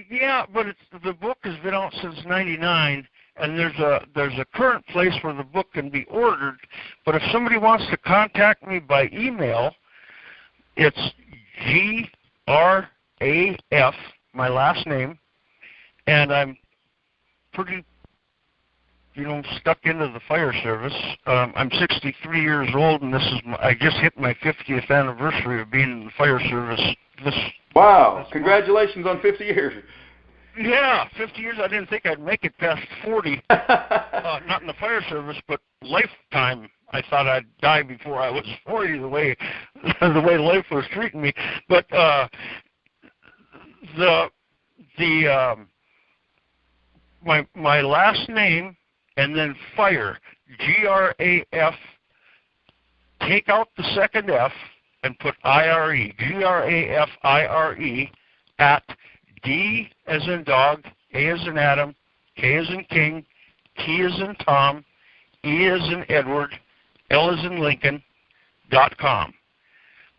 Yeah, but the book has been out since '99, and there's a current place where the book can be ordered. But if somebody wants to contact me by email, it's GRAF, my last name, and I'm pretty stuck into the fire service. I'm 63 years old, and I just hit my 50th anniversary of being in the fire service. Wow! Congratulations on 50 years. Yeah, 50 years. I didn't think I'd make it past 40. Not in the fire service, but lifetime. I thought I'd die before I was 40. The way life was treating me, but my last name. And then fire, GRAF, take out the second F and put IRE, GRAFIRE, at D as in dog, A as in Adam, K as in King, T as in Tom, E as in Edward, L as in Lincoln, .com.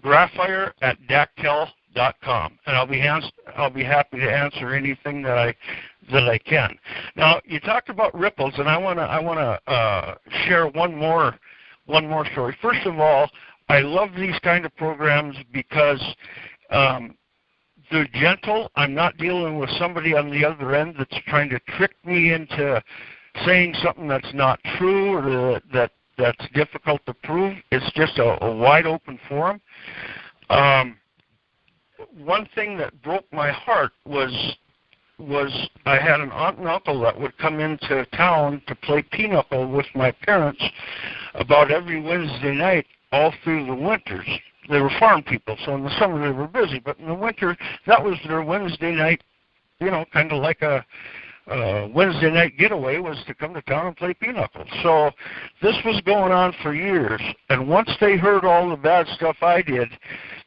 Graphire at Dactyl.com, and I'll be happy to answer anything that I can. Now, you talked about ripples, and I want to share one more story. First of all, I love these kind of programs because they're gentle. I'm not dealing with somebody on the other end that's trying to trick me into saying something that's not true or that's difficult to prove. It's just a wide open forum. One thing that broke my heart was I had an aunt and uncle that would come into town to play pinochle with my parents about every Wednesday night all through the winters. They were farm people, so in the summer they were busy, but in the winter, that was their Wednesday night, kind of like a Wednesday night getaway was to come to town and play pinochle. So this was going on for years, and once they heard all the bad stuff I did,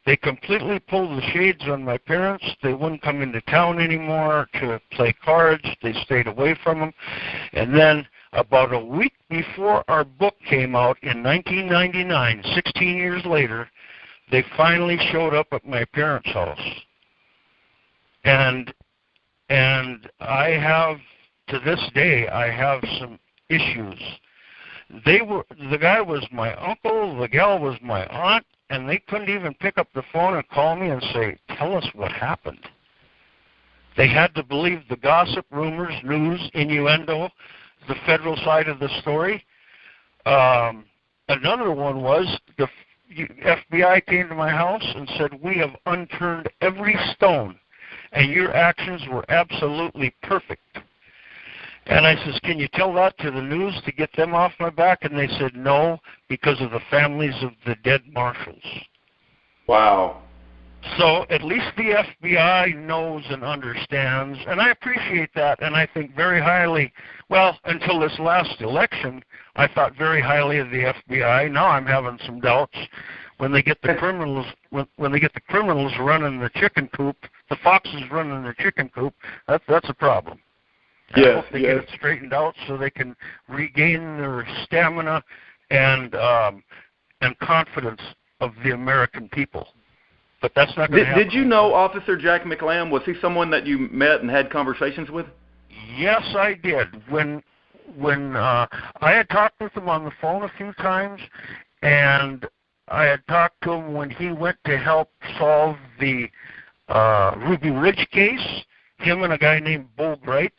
they completely pulled the shades on my parents. They wouldn't come into town anymore to play cards. They stayed away from them. And then About a week before our book came out in 1999, 16 years later, they finally showed up at my parents' house. And I have, to this day, I have some issues. The guy was my uncle, the gal was my aunt, and they couldn't even pick up the phone and call me and say, tell us what happened. They had to believe the gossip, rumors, news, innuendo, the federal side of the story. Another one was the FBI came to my house and said, we have unturned every stone, and your actions were absolutely perfect. And I says, can you tell that to the news to get them off my back? And they said, no, because of the families of the dead marshals. Wow. So at least the FBI knows and understands, and I appreciate that, and I think very highly, well, until this last election, I thought very highly of the FBI. Now I'm having some doubts. When they get the criminals, when they get the criminals running the chicken coop, the foxes running the chicken coop, that's a problem. Yes, I hope they get it straightened out so they can regain their stamina and confidence of the American people. But that's not going to happen. Did you know Officer Jack McLam? Was he someone that you met and had conversations with? Yes, I did. When I had talked with him on the phone a few times, and I had talked to him when he went to help solve the Ruby Ridge case. Him and a guy named Bo Greitz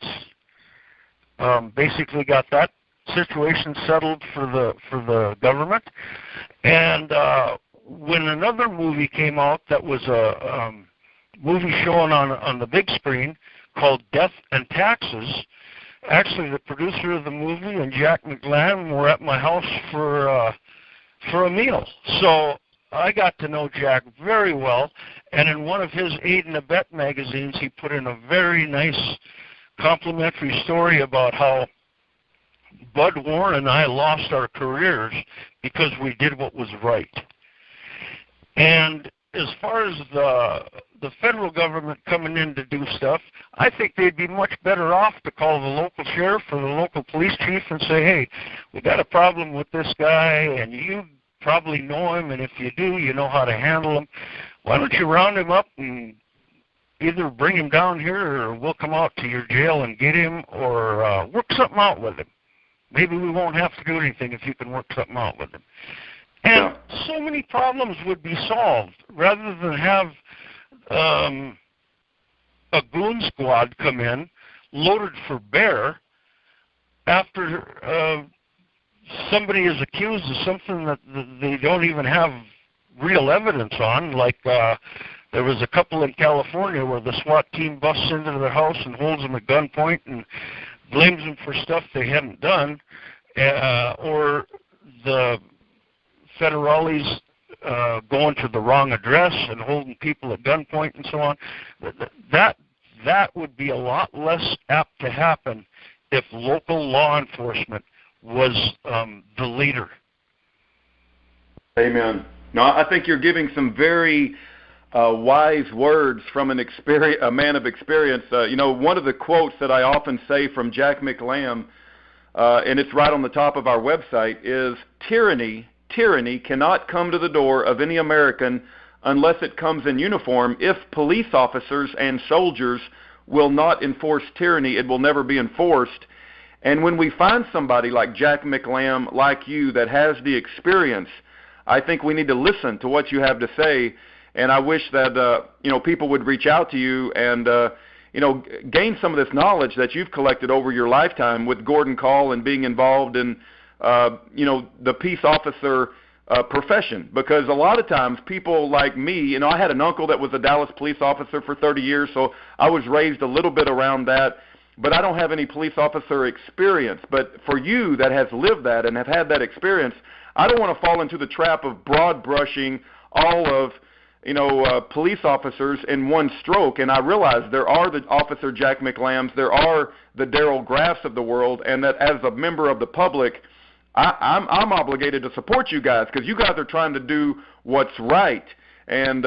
basically got that situation settled for the government. And when another movie came out that was a movie shown on the big screen called Death and Taxes, actually the producer of the movie and Jack McLam were at my house for a meal. So I got to know Jack very well, and in one of his Aid and Abet magazines, he put in a very nice complimentary story about how Bud Warren and I lost our careers because we did what was right. And as far as the federal government coming in to do stuff, I think they'd be much better off to call the local sheriff or the local police chief and say, hey, we got a problem with this guy, and you probably know him, and if you do, you know how to handle him. Why don't you round him up and either bring him down here, or we'll come out to your jail and get him, or work something out with him. Maybe we won't have to do anything if you can work something out with him. And so many problems would be solved rather than have a goon squad come in loaded for bear after somebody is accused of something that they don't even have real evidence on. Like there was a couple in California where the SWAT team busts into their house and holds them at gunpoint and blames them for stuff they hadn't done, or the federales going to the wrong address and holding people at gunpoint and so on. That would be a lot less apt to happen if local law enforcement was the leader. Amen. No, I think you're giving some very wise words from a man of experience. One of the quotes that I often say from Jack McLam, and it's right on the top of our website, is Tyranny cannot come to the door of any American unless it comes in uniform. If police officers and soldiers will not enforce tyranny, it will never be enforced. And when we find somebody like Jack McLam, like you, that has the experience, I think we need to listen to what you have to say. And I wish that people would reach out to you and gain some of this knowledge that you've collected over your lifetime with Gordon Kahl and being involved in the peace officer profession. Because a lot of times people like me, I had an uncle that was a Dallas police officer for 30 years, so I was raised a little bit around that, but I don't have any police officer experience. But for you that has lived that and have had that experience, I don't want to fall into the trap of broad brushing all of police officers in one stroke. And I realize there are the Officer Jack McLams, there are the Darrell Grafs of the world, and that as a member of the public, I'm obligated to support you guys because you guys are trying to do what's right, and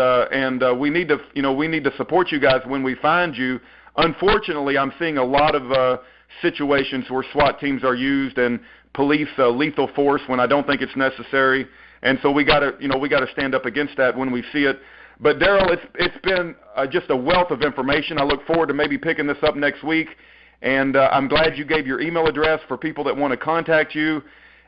we need to support you guys when we find you. Unfortunately, I'm seeing a lot of situations where SWAT teams are used and police lethal force when I don't think it's necessary. And so we got to stand up against that when we see it. But Darrell, it's been just a wealth of information. I look forward to maybe picking this up next week. And I'm glad you gave your email address for people that want to contact you.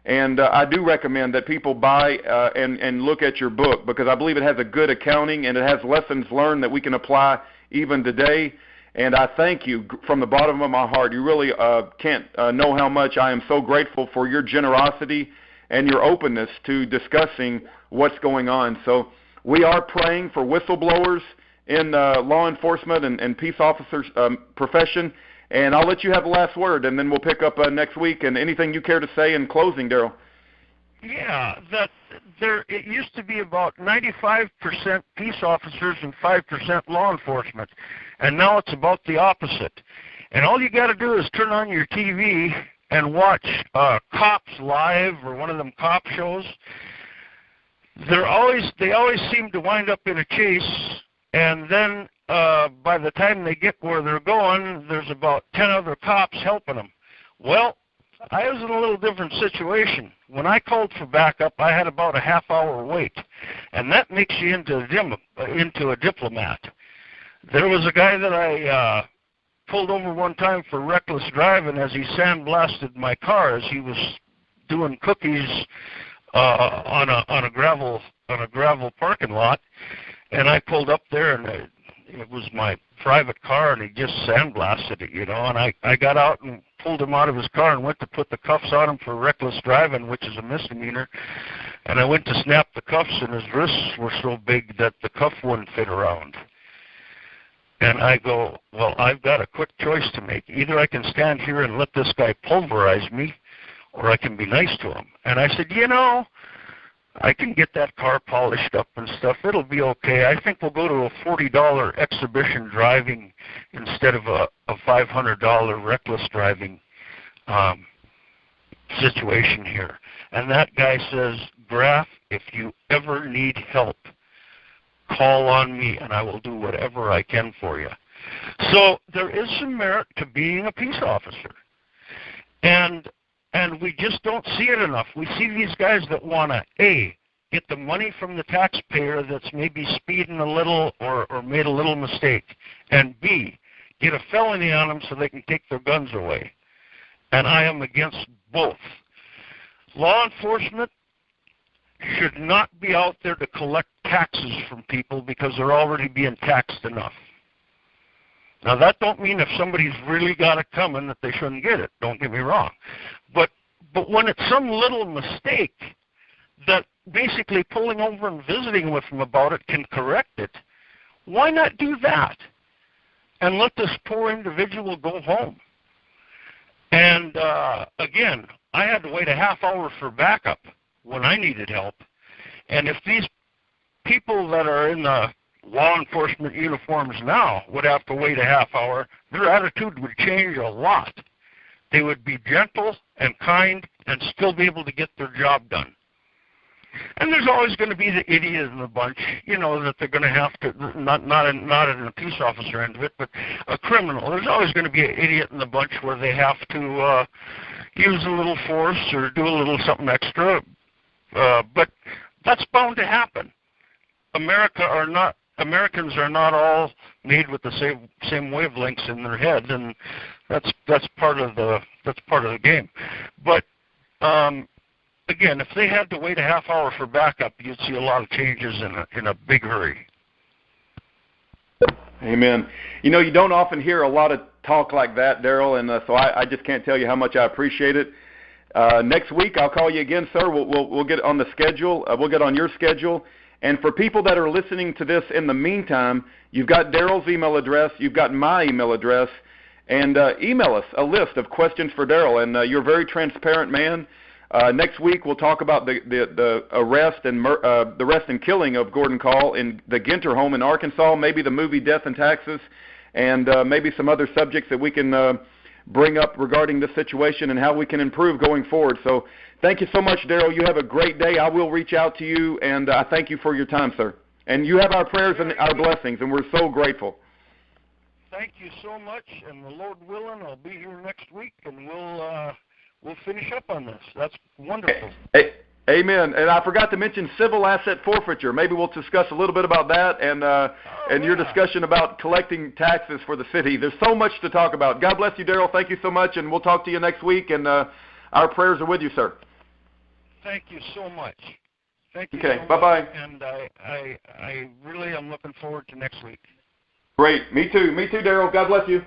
And I do recommend that people buy and look at your book, because I believe it has a good accounting and it has lessons learned that we can apply even today. And I thank you from the bottom of my heart. You really can't know how much I am so grateful for your generosity and your openness to discussing what's going on. So we are praying for whistleblowers in law enforcement and peace officers profession. And I'll let you have the last word, and then we'll pick up next week. And anything you care to say in closing, Darrell? Yeah, it used to be about 95% peace officers and 5% law enforcement, and now it's about the opposite. And all you got to do is turn on your TV and watch Cops Live or one of them cop shows. They always seem to wind up in a chase, and then by the time they get where they're going, there's about 10 other cops helping them. Well, I was in a little different situation. When I called for backup, I had about a half-hour wait, and that makes you into a diplomat. There was a guy that I pulled over one time for reckless driving as he sandblasted my car as he was doing cookies on a gravel parking lot, and I pulled up there, and it was my private car, and he just sandblasted it, and I got out and pulled him out of his car and went to put the cuffs on him for reckless driving, which is a misdemeanor, and I went to snap the cuffs, and his wrists were so big that the cuff wouldn't fit around. And I go, well, I've got a quick choice to make. Either I can stand here and let this guy pulverize me, or I can be nice to him. And I said, I can get that car polished up and stuff. It'll be okay. I think we'll go to a $40 exhibition driving instead of a $500 reckless driving situation here. And that guy says, Graf, if you ever need help, call on me and I will do whatever I can for you. So there is some merit to being a peace officer. And we just don't see it enough. We see these guys that want to, A, get the money from the taxpayer that's maybe speeding a little or made a little mistake, and B, get a felony on them so they can take their guns away. And I am against both. Law enforcement should not be out there to collect taxes from people because they're already being taxed enough. Now, that don't mean if somebody's really got it coming that they shouldn't get it. Don't get me wrong. But when it's some little mistake that basically pulling over and visiting with them about it can correct it, why not do that? And let this poor individual go home. And, again, I had to wait a half hour for backup when I needed help. And if these people that are in the law enforcement uniforms now would have to wait a half hour, their attitude would change a lot. They would be gentle and kind and still be able to get their job done. And there's always going to be the idiot in the bunch, that they're going to have to, not in the peace officer end of it, but a criminal. There's always going to be an idiot in the bunch where they have to use a little force or do a little something extra. But that's bound to happen. Americans are not all made with the same wavelengths in their head, and that's part of the game. But again, if they had to wait a half hour for backup, you'd see a lot of changes in a big hurry. Amen. You don't often hear a lot of talk like that, Darrell, and so I just can't tell you how much I appreciate it. Next week, I'll call you again, sir. We'll get on the schedule. We'll get on your schedule. And for people that are listening to this in the meantime, you've got Darrell's email address. You've got my email address. And email us a list of questions for Darrell. And you're a very transparent man. Next week, we'll talk about the arrest and killing of Gordon Kahl in the Ginter home in Arkansas, maybe the movie Death and Taxes, and maybe some other subjects that we can bring up regarding this situation and how we can improve going forward. So thank you so much, Darrell. You have a great day. I will reach out to you, and I thank you for your time, sir. And you have our prayers and our blessings, and we're so grateful. thank you so much, and the Lord willing, I'll be here next week, and we'll finish up on this. That's wonderful. Amen. And I forgot to mention civil asset forfeiture. Maybe we'll discuss a little bit about that and your discussion about collecting taxes for the city. There's so much to talk about. God bless you, Darrell. Thank you so much, and we'll talk to you next week, and our prayers are with you, sir. Thank you so much. Thank you okay, so bye-bye. much. And I really am looking forward to next week. Great. Me too, Darrell. God bless you.